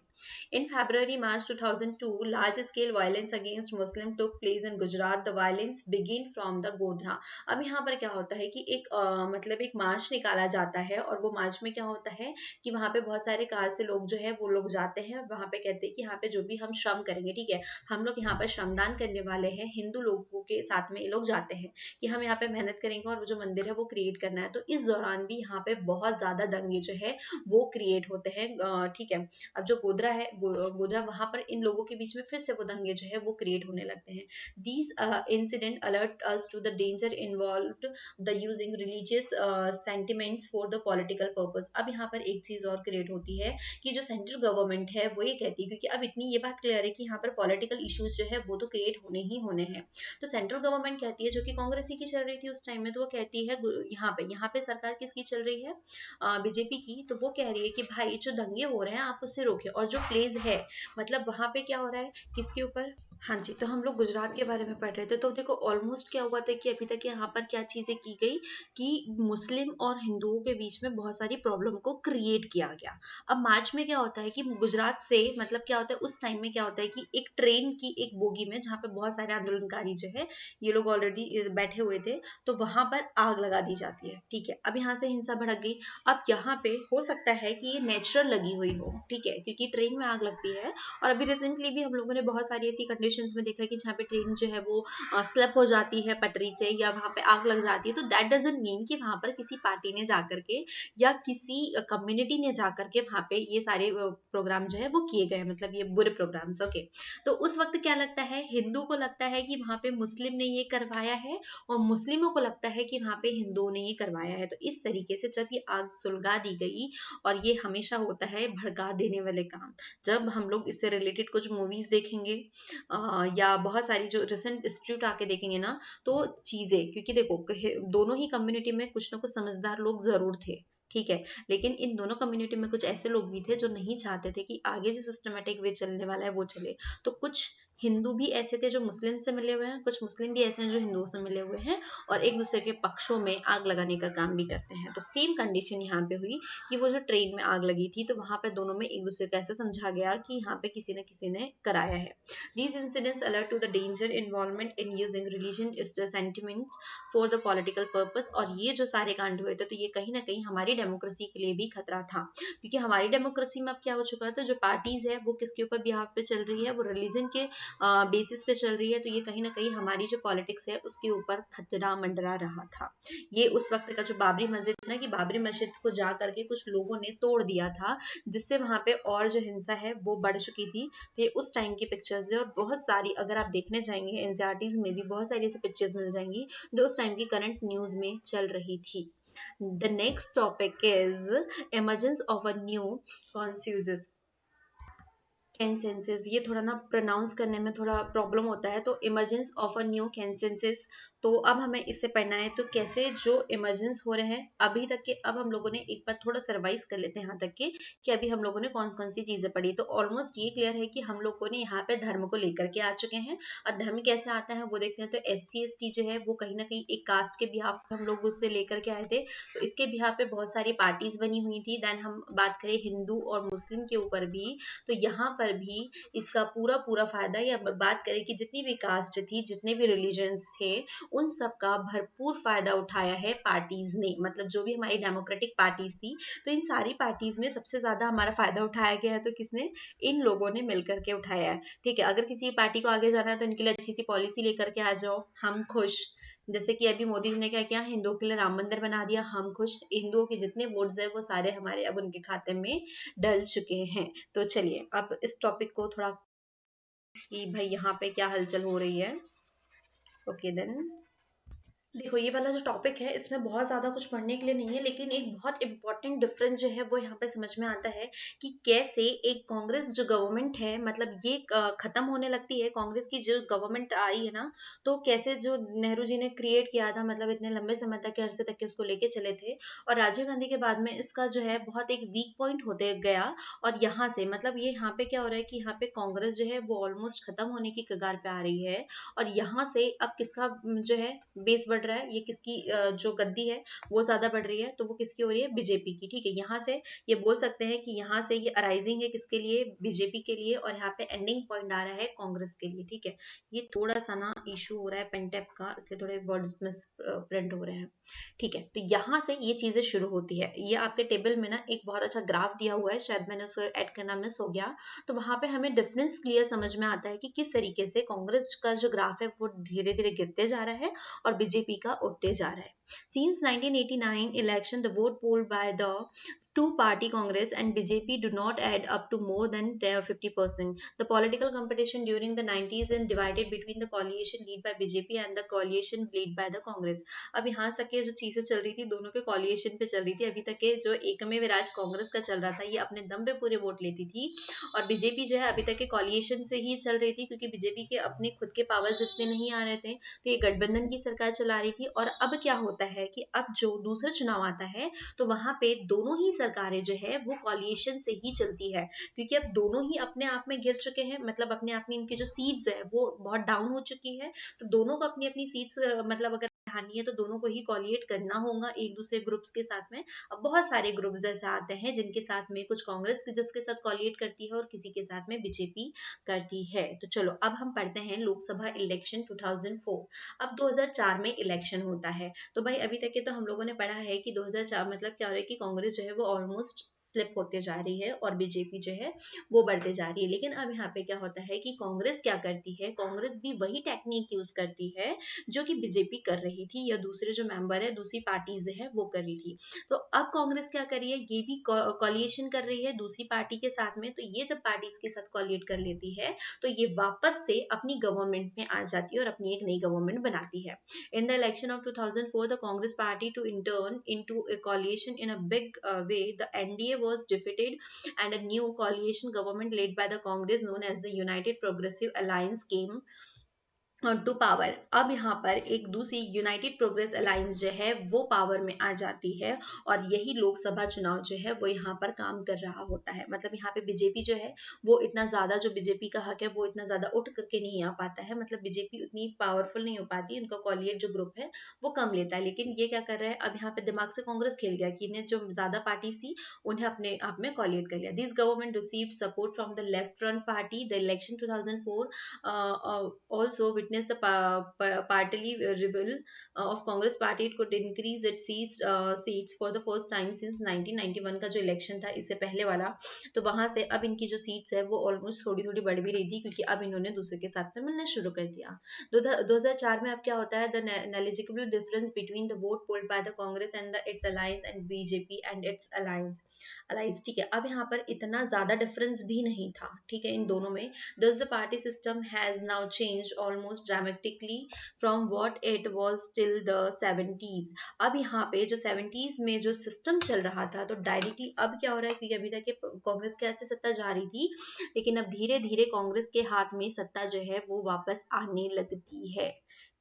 In February March 2002, large scale violence against Muslim took place in Gujarat. The violence began from the Godhra। अब यहाँ पर क्या होता है कि एक मतलब एक मार्च निकाला जाता है, और वो मार्च में क्या होता है कि वहां पे बहुत सारे कार से लोग जो है वो लोग जाते हैं, वहां पे कहते हैं कि यहाँ पे जो भी हम श्रम करेंगे, ठीक है, हम लोग यहाँ पर श्रमदान करने वाले हैं, हिंदू लोगों के साथ में ये लोग जाते हैं कि हम यहाँ पे मेहनत करेंगे और वो जो मंदिर है वो क्रिएट करना है। तो इस दौरान भी यहाँ पे बहुत ज्यादा दंगे जो है वो क्रिएट होते हैं। ठीक है, अब जो गोधरा है, गोधरा वहां पर इन लोगों के बीच में फिर से वो दंगे जो है वो क्रिएट होने लगते हैं। These incident alert us to the danger involved the using religious sentiments for the political purpose। अब अब यहाँ पर एक चीज और क्रिएट होती है कि जो सेंट्रल गवर्नमेंट है वो ये कहती है, क्योंकि अब इतनी ये बात क्लियर है कि यहाँ पर पॉलिटिकल इश्यूज जो है वो तो क्रिएट होने ही होने हैं। तो सेंट्रल गवर्नमेंट कहती है, जो कि कांग्रेस ही की चल रही थी उस टाइम में, तो वो कहती है यहाँ पे सरकार किसकी चल रही है, बीजेपी की। तो वो कह रही है कि भाई जो दंगे हो रहे हैं आप उससे रोके, और जो प्लेस है मतलब वहां पे क्या हो रहा है, किसके ऊपर। हाँ जी, तो हम लोग गुजरात के बारे में पढ़ रहे थे, तो देखो ऑलमोस्ट क्या हुआ था कि अभी तक यहाँ पर क्या चीजें की गई कि मुस्लिम और हिंदुओं के बीच में बहुत सारी प्रॉब्लम को क्रिएट किया गया। अब मार्च में क्या होता है कि गुजरात से मतलब क्या होता है उस टाइम में, क्या होता है कि एक ट्रेन की एक बोगी में जहाँ पे बहुत सारे आंदोलनकारी जो है ये लोग ऑलरेडी बैठे हुए थे, तो वहां पर आग लगा दी जाती है। ठीक है, अब यहाँ से हिंसा भड़क गई। अब यहाँ पे हो सकता है कि ये नेचुरल लगी हुई हो, ठीक है, क्योंकि ट्रेन में आग लगती है। और अभी रिसेंटली भी हम लोगों ने बहुत सारी ऐसी कंडीशंस में देखा है कि जहाँ पे ट्रेन जो है वो स्लिप हो जाती है पटरी से, या वहां पे आग लग जाती है, तो दैट डजंट मीन कि वहां पर किसी पार्टी ने जाकर के या किसी कम्युनिटी ने जाकर के वहां पे ये सारे प्रोग्राम जो है वो किए गए, मतलब ये बुरे प्रोग्राम्स। ओके, तो उस वक्त क्या लगता है, हिंदू को लगता है कि वहां पे मुस्लिम ने ये करवाया है, और मुस्लिमों को लगता है कि वहां पे हिंदुओं ने ये करवाया है। तो इस तरीके से जब ये आग सुलगा दी गई, और ये हमेशा होता है भड़का देने वाले काम, जब हम लोग इससे रिलेटेड कुछ मूवीज देखेंगे या बहुत सारी जो रिसेंट हिस्ट्री उठा के देखेंगे ना, तो चीजें, क्योंकि देखो दोनों ही कम्युनिटी में कुछ ना कुछ समझदार लोग जरूर थे, ठीक है, लेकिन इन दोनों कम्युनिटी में कुछ ऐसे लोग भी थे जो नहीं चाहते थे कि आगे जो सिस्टमेटिक वे चलने वाला है वो चले। तो कुछ हिंदू भी ऐसे थे जो मुस्लिम से मिले हुए हैं, कुछ मुस्लिम भी ऐसे हैं जो हिंदुओं से मिले हुए हैं, और एक दूसरे के पक्षों में आग लगाने का काम भी करते हैं। तो सेम कंडीशन यहाँ पे हुई कि वो जो ट्रेन में आग लगी थी, तो वहां पर दोनों में एक दूसरे को ऐसे समझा गया कि यहाँ पे किसी न किसी ने कराया है। These incidents alert to the danger involvement in using religion is the sentiments for the political purpose। और ये जो सारे कांड हुए थे, तो ये कहीं ना कहीं हमारी डेमोक्रेसी के लिए भी खतरा था, क्योंकि हमारी डेमोक्रेसी में अब क्या हो चुका था, जो पार्टीज है वो किसके ऊपर बिहार पे चल रही है, वो रिलीजन के बेसिस पे चल रही है। तो ये कहीं ना कहीं हमारी जो पॉलिटिक्स है उसके ऊपर खतरा मंडरा रहा था। ये उस वक्त का जो बाबरी मस्जिद ना, कि बाबरी मस्जिद को जा करके कुछ लोगों ने तोड़ दिया था, जिससे वहां पे और जो हिंसा है वो बढ़ चुकी थी। तो ये उस टाइम की पिक्चर्स है, और बहुत सारी अगर आप देखने जाएंगे एनसीईआरटीज में भी बहुत सारी ऐसी पिक्चर्स मिल जाएंगी जो उस टाइम की करंट न्यूज में चल रही थी। The next topic is emergence of a new consensus। Consensus, ये थोड़ा ना प्रोनाउंस करने में थोड़ा प्रॉब्लम होता है, तो emergence of a new consensus. तो अब हमें इससे पढ़ना है, तो कैसे जो इमर्जेंस हो रहे हैं अभी तक के, अब हम लोगों ने एक बार थोड़ा सर्वाइज कर लेते हैं यहाँ तक के कि अभी हम लोगों ने कौन कौन सी चीजें पढ़ी। तो ऑलमोस्ट ये क्लियर है कि हम लोगों ने यहाँ पे धर्म को लेकर के आ चुके हैं, और धर्म कैसे आता है वो देखते हैं। तो SC ST जो है वो कहीं ना कहीं एक कास्ट के बिहाफ पे हम लोग उससे लेकर के आए थे, तो इसके बिहाफ पे बहुत सारी पार्टीज बनी हुई थी। देन हम बात करें हिंदू और मुस्लिम के ऊपर भी, तो यहाँ पर भी इसका पूरा पूरा फायदा, या बात करें कि जितनी भी कास्ट थी, जितने भी रिलीजन्स थे, उन सब का भरपूर फायदा उठाया है पार्टीज ने, मतलब जो भी हमारी डेमोक्रेटिक पार्टीज थी, तो इन सारी पार्टीज में सबसे ज्यादा हमारा फायदा उठाया गया है। तो किसने, इन लोगों ने मिलकर के उठाया है। ठीक है, अगर किसी पार्टी को आगे जाना है तो इनके लिए अच्छी सी पॉलिसी लेकर के आ जाओ, हम खुश। जैसे कि अभी मोदी जी ने क्या किया, हिंदुओं के लिए राम मंदिर बना दिया, हम खुश। हिंदुओं के जितने वोट्स है वो सारे हमारे अब उनके खाते में डल चुके हैं। तो चलिए अब इस टॉपिक को थोड़ा कि भाई यहाँ पे क्या हलचल हो रही है। ओके देन, देखो ये वाला जो टॉपिक है इसमें बहुत ज्यादा कुछ पढ़ने के लिए नहीं है, लेकिन एक बहुत इंपॉर्टेंट डिफरेंस जो है वो यहाँ पे समझ में आता है कि कैसे एक कांग्रेस जो गवर्नमेंट है, मतलब ये खत्म होने लगती है, कांग्रेस की जो गवर्नमेंट आई है ना, तो कैसे जो नेहरू जी ने क्रिएट किया था, मतलब इतने लंबे समय तक के अरसे तक के उसको लेके चले थे, और राजीव गांधी के बाद में इसका जो है बहुत एक वीक पॉइंट होते गया। और यहाँ से मतलब ये यहाँ पे क्या हो रहा है कि यहाँ पे कांग्रेस जो है वो ऑलमोस्ट खत्म होने की कगार पे आ रही है, और यहाँ से अब किसका जो है बेस बढ़ रहा है, ये किसकी जो गद्दी है वो ज्यादा बढ़ रही है, तो वो किसकी हो रही है, बीजेपी की। ठीक है, यहाँ से ये बोल सकते हैं कि यहाँ से ये अराइजिंग है किसके लिए, बीजेपी के लिए, और यहाँ पे एंडिंग पॉइंट आ रहा है कांग्रेस के लिए। ठीक है, ये थोड़ा सा ना इशू हो रहा है पेंटेप का, इसलिए थोड़े वर्ड्स मिस प्रिंट हो रहे हैं। ठीक है, तो यहाँ से ये चीजें शुरू होती है। ये आपके टेबल में ना एक बहुत अच्छा ग्राफ दिया हुआ है, शायद मैंने उसको ऐड करना मिस हो गया, तो वहां पे हमें डिफरेंस क्लियर समझ में आता है कि किस तरीके से कांग्रेस का जो ग्राफ है वो धीरे धीरे गिरते जा रहा है और बीजेपी का उठते जा रहा है। Since 1989 election, the vote polled by the two-party Congress and BJP do not add up to more than 50%. The political competition during the 90s is divided between the coalition led by BJP and the coalition led by the Congress. अब यहाँ तक के जो चीजें चल रही थी दोनों के coalition पे चल रही थी. अभी तक के जो एकमेव राज कांग्रेस का चल रहा था ये अपने दम पे पूरे वोट लेती थी और बीजेपी जो है अभी तक के coalition से ही चल रही थी क्योंकि बीजेपी के अपने खुद के पावर्स इतने नहीं आ रहे थे तो ये गठबंधन की सरकार चला रही थी. और अब क्या होता है कि अब जो दूसरा चुनाव आता है तो वहां पे दोनों ही सरकारें जो है वो कॉलिएशन से ही चलती है क्योंकि अब दोनों ही अपने आप में गिर चुके हैं. मतलब अपने आप में इनकी जो सीट्स है वो बहुत डाउन हो चुकी है तो दोनों को अपनी अपनी सीट्स मतलब अगर बढ़ानी है तो दोनों को ही कॉलिएट करना होगा एक दूसरे ग्रुप्स के साथ में. अब बहुत सारे ग्रुप्स ऐसे आते हैं जिनके साथ में कुछ कांग्रेस जिसके साथ कॉलिएट करती है और किसी के साथ में बीजेपी करती है. तो चलो अब हम पढ़ते हैं लोकसभा इलेक्शन 2004. अब 2004 में इलेक्शन होता है तो भाई अभी तक के तो हम लोगों ने पढ़ा है कि 2004 मतलब क्या हो रहा है कि कांग्रेस जो है वो ऑलमोस्ट स्लिप होते जा रही है और बीजेपी जो है वो बढ़ते जा रही है. लेकिन अब यहाँ पे क्या होता है कि कांग्रेस क्या करती है, कांग्रेस भी वही टेक्निक यूज करती है जो कि बीजेपी कर रही थी या दूसरे जो मेंबर है दूसरी पार्टीज है वो कर रही थी. तो अब कांग्रेस क्या कर रही है, ये भी कॉलिएशन कर रही है दूसरी पार्टी के साथ में. तो ये जब पार्टीज के साथ कॉलिएट कर लेती है तो ये वापस से अपनी गवर्नमेंट में आ जाती है और अपनी एक नई गवर्नमेंट बनाती है. In the election of 2004, the Congress party to turn into a coalition in a big way. The NDA was defeated and a new coalition government led by the Congress known as the United Progressive Alliance came to power. अब यहाँ पर एक दूसरी United progress alliance जो है वो power में आ जाती है और यही लोकसभा चुनाव जो है वो यहाँ पर काम कर रहा होता है. मतलब यहाँ पे बीजेपी जो है वो इतना ज्यादा जो बीजेपी का हक है वो इतना ज्यादा उठ करके नहीं आ पाता है. मतलब बीजेपी उतनी पावरफुल नहीं हो पाती, इनका कॉलिएट जो ग्रुप है वो कम लेता है. लेकिन ये क्या कर रहा है अब यहाँ पे दिमाग से कांग्रेस खेल गया कि इन्हें जो ज्यादा पार्टीज थी उन्हें अपने आप में कॉलिएट कर लिया. This government received support from the left front party. The election 2004 also witnessed the partly rebel of Congress party. It could increase its seats for the first time since 1991 का जो इलेक्शन था इससे पहले वाला. तो वहां से अब इनकी जो सीट्स है वो ऑलमोस्ट थोड़ी थोड़ी बढ़ भी रही थी क्योंकि अब इन्होंने दूसरे के साथ में मिलना शुरू कर दिया. 2004 में अब क्या होता है, the negligible difference between the vote polled by the Congress and its alliance and BJP and its alliance. ठीक है, अब यहाँ पर इतना ज्यादा डिफरेंस भी नहीं था. ठीक है, इन दोनों में. Thus the party system has now changed almost dramatically from what it was till the 70s. अब यहाँ पे जो 70s में जो सिस्टम चल रहा था तो डायरेक्टली अब क्या हो रहा है क्योंकि अभी तक कांग्रेस के हाथ से सत्ता जा रही थी लेकिन अब धीरे धीरे कांग्रेस के हाथ में सत्ता जो है वो वापस आने लगती है.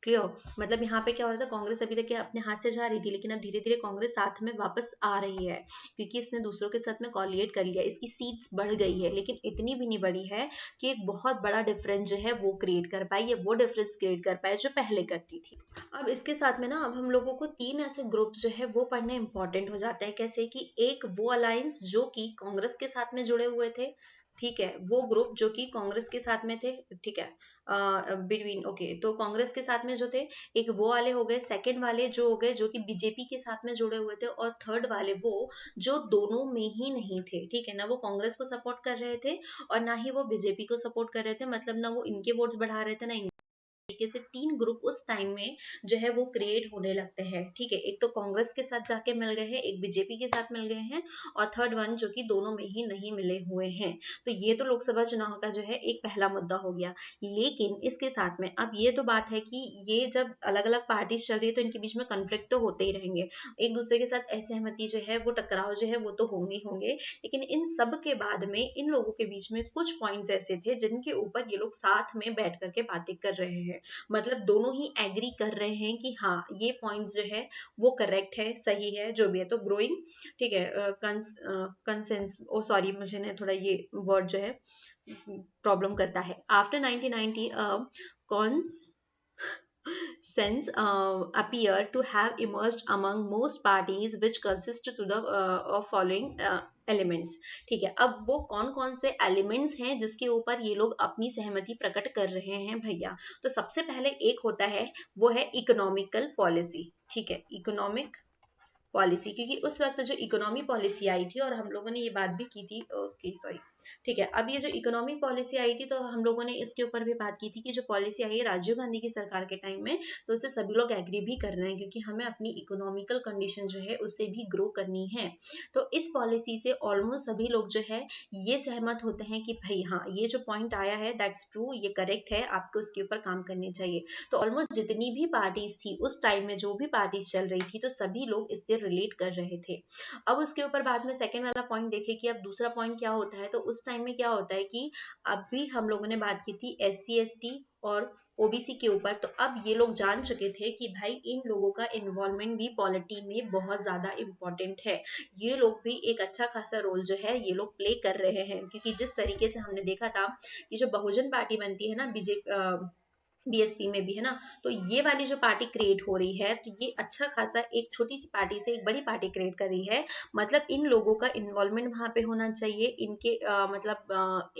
क्लियर. मतलब यहाँ पे क्या हो रहा था, कांग्रेस अभी तक अपने हाथ से जा रही थी लेकिन अब धीरे धीरे कांग्रेस साथ में वापस आ रही है क्योंकि इसने दूसरों के साथ में कॉलिएट कर लिया. इसकी सीट्स बढ़ गई है लेकिन इतनी भी नहीं बढ़ी है कि एक बहुत बड़ा डिफरेंस जो है वो क्रिएट कर पाए या वो डिफरेंस क्रिएट कर पाए जो पहले करती थी. अब इसके साथ में ना अब हम लोगों को तीन ऐसे ग्रुप जो है वो पढ़ने इंपॉर्टेंट हो जाते हैं. कैसे कि एक वो अलायंस जो कि कांग्रेस के साथ में जुड़े हुए थे. ठीक है, वो ग्रुप जो कि कांग्रेस के साथ में थे. ठीक है, बिटवीन ओके तो कांग्रेस के साथ में जो थे एक वो वाले हो गए. सेकंड वाले जो हो गए जो कि बीजेपी के साथ में जुड़े हुए थे और थर्ड वाले वो जो दोनों में ही नहीं थे. ठीक है ना, वो कांग्रेस को सपोर्ट कर रहे थे और ना ही वो बीजेपी को सपोर्ट कर रहे थे. मतलब ना वो इनके वोट्स बढ़ा रहे थे ना तरीके से तीन ग्रुप उस टाइम में जो है वो क्रिएट होने लगते हैं. ठीक है, एक तो कांग्रेस के साथ जाके मिल गए हैं, एक बीजेपी के साथ मिल गए हैं और थर्ड वन जो कि दोनों में ही नहीं मिले हुए हैं. तो ये तो लोकसभा चुनाव का जो है एक पहला मुद्दा हो गया. लेकिन इसके साथ में अब ये तो बात है कि ये जब अलग अलग पार्टीज चल रही है तो इनके बीच में कॉन्फ्लिक्ट तो होते ही रहेंगे. एक दूसरे के साथ असहमति जो है वो टकराव जो है वो तो होंगे ही होंगे. लेकिन इन सब के बाद में इन लोगों के बीच में कुछ पॉइंट्स ऐसे थे जिनके ऊपर ये लोग साथ में बैठ करके बातें कर रहे हैं. मतलब दोनों ही एग्री कर रहे हैं कि हाँ ये पॉइंट्स जो है वो करेक्ट है, सही है, जो भी है. तो ग्रोइंग. ठीक है, कंसेंस ओ सॉरी मुझे ना थोड़ा ये वर्ड जो है प्रॉब्लम करता है. After 1990 consensus appear to have emerged among most parties which consist to the of following elements. ठीक है, अब वो कौन कौन से एलिमेंट्स हैं जिसके ऊपर ये लोग अपनी सहमति प्रकट कर रहे हैं भैया. तो सबसे पहले एक होता है वो है इकोनॉमिकल पॉलिसी. ठीक है, इकोनॉमिक पॉलिसी क्योंकि उस वक्त जो इकोनॉमी पॉलिसी आई थी और हम लोगों ने ये बात भी की थी. ओके सॉरी ठीक है। अब ये जो इकोनॉमिक पॉलिसी आई थी तो हम लोगों ने इसके ऊपर भी बात की थी कि जो पॉलिसी आई है राजीव गांधी की सरकार के टाइम में, तो उससे सभी लोग एग्री भी कर रहे हैं क्योंकि हमें अपनी इकोनॉमिकल कंडीशन जो है उससे भी ग्रो करनी है। तो इस पॉलिसी से ऑलमोस्ट सभी लोग जो है ये सहमत होते हैं कि भाई हाँ, ये जो पॉइंट आया है दैट्स ट्रू, ये करेक्ट है, आपको उसके ऊपर काम करनी चाहिए। तो ऑलमोस्ट जितनी भी पार्टीज थी उस टाइम में, जो भी पार्टीज चल रही थी, तो सभी लोग इससे रिलेट कर रहे थे। अब उसके ऊपर बाद में सेकंड वाला पॉइंट देखे कि अब दूसरा पॉइंट क्या होता है। तो उस टाइम में क्या होता है कि अभी हम लोगों ने बात की थी SC ST और ओबीसी के ऊपर, तो अब ये लोग जान चुके थे कि भाई इन लोगों का इन्वॉल्वमेंट भी पॉलिटी में बहुत ज्यादा इंपॉर्टेंट है। ये लोग भी एक अच्छा खासा रोल जो है ये लोग प्ले कर रहे हैं, क्योंकि जिस तरीके से हमने देखा था कि जो बहुजन पार्टी बनती है ना, बीजेपी बीएसपी में भी है ना, तो ये वाली जो पार्टी क्रिएट हो रही है, तो ये अच्छा खासा एक छोटी सी पार्टी से एक बड़ी पार्टी क्रिएट कर रही है। मतलब इन लोगों का इन्वॉल्वमेंट वहां पे होना चाहिए, इनके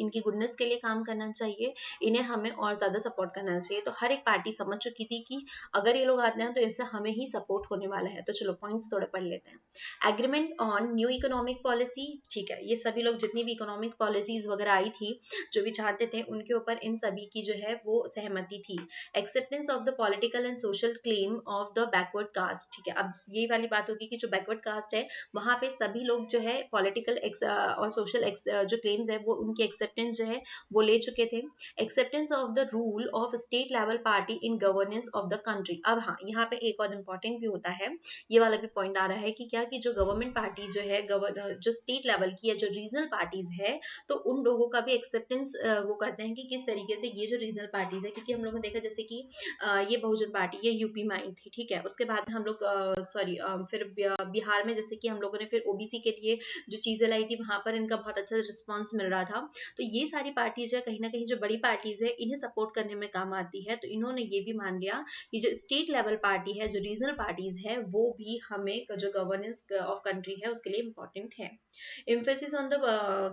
इनकी गुडनेस के लिए काम करना चाहिए, इन्हें हमें और ज्यादा सपोर्ट करना चाहिए। तो हर एक पार्टी समझ चुकी थी कि अगर ये लोग आते हैं तो इससे हमें ही सपोर्ट होने वाला है। तो चलो पॉइंट्स थोड़े पढ़ लेते हैं। Agreement on new economic policy, ठीक है, ये सभी लोग जितनी भी इकोनॉमिक पॉलिसीज वगैरह आई थी, जो भी चाहते थे, उनके ऊपर इन सभी की जो है वो सहमति थी। Acceptance of the political and social claim of the backward caste, ठीक है। अब यही वाली बात होगी कि जो बैकवर्ड कास्ट है वहां पे सभी लोग जो है पॉलिटिकल और सोशल जो क्लेम्स है वो उनकी एक्सेप्टेंस जो है वो ले चुके थे। Acceptance of the rule of state level party in governance of the country. अब हाँ, यहाँ पे एक और इम्पोर्टेंट भी होता है, ये वाला भी पॉइंट आ रहा है कि क्या कि जो गवर्नमेंट पार्टी जो है जो स्टेट लेवल की या जो रीजनल पार्टीज है, तो उन लोगों का भी एक्सेप्टेंस वो करते हैं कि किस तरीके से ये जो रीजनल पार्टीज है, क्योंकि हम लोगों ने देखा जैसे कि ये बहुजन पार्टी ये यूपी में आई थी, ठीक है। उसके बाद में हम लोग फिर बिहार में जैसे कि हम लोगों ने फिर ओबीसी के लिए जो चीजें लाई थी, वहां पर इनका बहुत अच्छा रिस्पॉन्स मिल रहा था। तो ये सारी पार्टीज है कहीं ना कहीं जो बड़ी पार्टीज है इन्हें सपोर्ट करने में काम आती है। तो इन्होंने ये भी मान लिया कि जो स्टेट लेवल पार्टी है, जो रीजनल पार्टीज है, वो भी हमें जो गवर्नेंस ऑफ कंट्री है उसके लिए इंपॉर्टेंट है। emphasis on the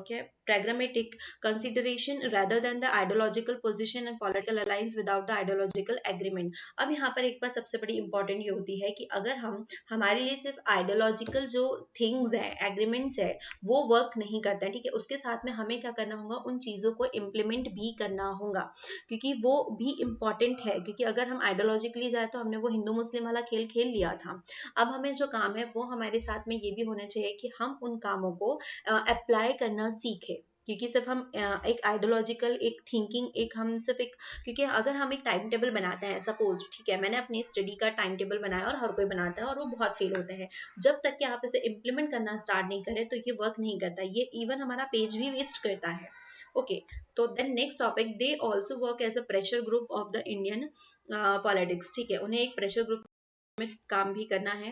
क्या pragmatic consideration rather than the ideological position and political alliance without the ideological agreement। अब यहाँ पर एक बात सबसे बड़ी इंपॉर्टेंट ये होती है कि अगर हम हमारे लिए सिर्फ आइडियोलॉजिकल जो थिंग्स है, एग्रीमेंट्स है, वो वर्क नहीं करता है, ठीक है, उसके साथ में हमें क्या करना होगा, उन चीजों को इम्प्लीमेंट भी करना होगा, क्योंकि वो भी इम्पॉर्टेंट है। क्योंकि अगर हम आइडियोलॉजिकली जाए तो हमने वो हिंदू मुस्लिम वाला खेल खेल लिया था। अब हमें जो काम है वो हमारे साथ में ये भी होना चाहिए कि हम उन कामों को अप्लाई करना सीखें। क्योंकि सिर्फ हम एक आइडियोलॉजिकल एक थिंकिंग एक हम सिर्फ एक, क्योंकि अगर हम एक टाइम टेबल बनाते हैं, सपोज ठीक है, मैंने अपनी स्टडी का टाइम टेबल बनाया और हर कोई बनाता है और वो बहुत फेल होता है, जब तक कि आप इसे इम्प्लीमेंट करना स्टार्ट नहीं करें तो ये वर्क नहीं करता, ये इवन हमारा पेज भी वेस्ट करता है। ओके, तो then next topic, they also work as a pressure group of the Indian politics, ठीक है, उन्हें एक प्रेशर ग्रुप में काम भी करना है।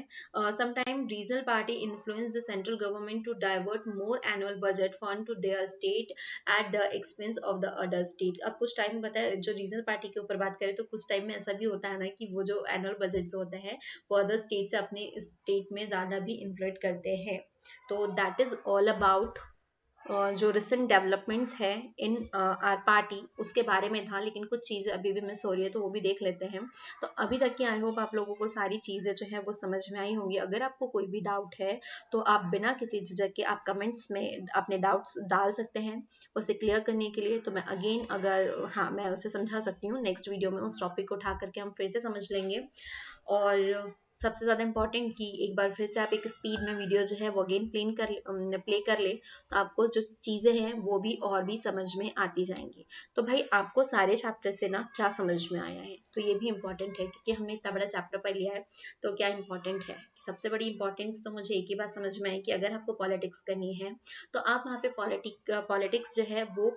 Sometime regional party influence the central government to divert more annual budget fund to their state at the expense of the other state. अब कुछ टाइम बताए जो रीजनल पार्टी के ऊपर बात करें तो कुछ टाइम में ऐसा भी होता है ना कि वो जो एनुअल बजट होते हैं वो अदर स्टेट से अपने स्टेट में ज्यादा भी इन्फ्लुएट करते हैं। तो दैट इज ऑल अबाउट जो रिसेंट डेवलपमेंट्स है इन आर पार्टी, उसके बारे में था, लेकिन कुछ चीज़ें अभी भी मिस हो रही है तो वो भी देख लेते हैं। तो अभी तक की आई होप आप लोगों को सारी चीज़ें जो है वो समझ में आई होंगी। अगर आपको कोई भी डाउट है तो आप बिना किसी झिझक के आप कमेंट्स में अपने डाउट्स डाल सकते हैं उसे क्लियर करने के लिए। तो मैं अगेन अगर हाँ मैं उसे समझा सकती हूँ, नेक्स्ट वीडियो में उस टॉपिक को उठा करके हम फिर से समझ लेंगे। और सबसे ज़्यादा इम्पॉर्टेंट कि एक बार फिर से आप एक स्पीड में वीडियो जो है वो अगेन प्ले कर ले, तो आपको जो चीज़ें हैं वो भी और भी समझ में आती जाएंगी। तो भाई आपको सारे चैप्टर से ना क्या समझ में आया है, तो ये भी इम्पॉर्टेंट है, क्योंकि हमने इतना बड़ा चैप्टर पढ़ लिया है। तो क्या इम्पॉर्टेंट है, सबसे बड़ी इंपॉर्टेंस तो मुझे एक ही बात समझ में आई कि अगर आपको पॉलिटिक्स करनी है तो आप वहाँ पे पॉलिटिक्स जो है वो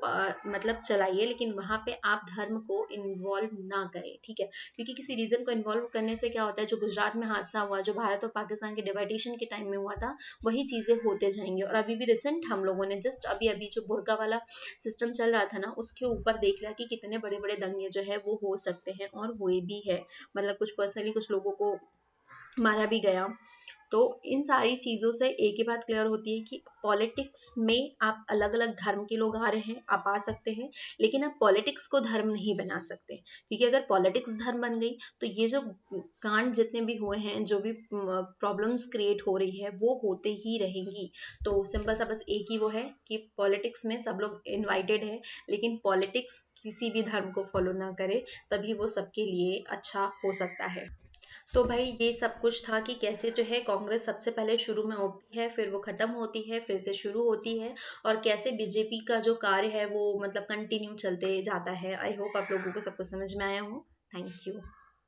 मतलब चलाइए, लेकिन वहाँ पे आप धर्म को इन्वॉल्व ना करें, ठीक है। क्योंकि किसी रीजन को इन्वॉल्व करने से क्या होता है, जो गुजरात में हादसा हुआ, जो भारत और पाकिस्तान के डिवाइडेशन के टाइम में हुआ था, वही चीजें होते जाएंगे। और अभी भी रिसेंट हम लोगों ने जस्ट अभी अभी जो बुर्का वाला सिस्टम चल रहा था ना, उसके ऊपर देख लिया कि कितने बड़े बड़े दंगे जो है वो हो सकते हैं और हुए भी है। मतलब कुछ पर्सनली कुछ लोगों को मारा भी गया। तो इन सारी चीज़ों से एक ही बात क्लियर होती है कि पॉलिटिक्स में आप अलग अलग धर्म के लोग आ रहे हैं, आप आ सकते हैं, लेकिन आप पॉलिटिक्स को धर्म नहीं बना सकते, क्योंकि अगर पॉलिटिक्स धर्म बन गई तो ये जो कांड जितने भी हुए हैं, जो भी प्रॉब्लम्स क्रिएट हो रही है, वो होते ही रहेंगी। तो सिंपल सा बस एक ही वो है कि पॉलिटिक्स में सब लोग इन्वाइटेड है, लेकिन पॉलिटिक्स किसी भी धर्म को फॉलो ना करे, तभी वो सबके लिए अच्छा हो सकता है। तो भाई ये सब कुछ था कि कैसे जो है कांग्रेस सबसे पहले शुरू में होती है, फिर वो खत्म होती है, फिर से शुरू होती है, और कैसे बीजेपी का जो कार्य है वो मतलब कंटिन्यू चलते जाता है। आई होप आप लोगों को सब कुछ समझ में आया हो। Thank you.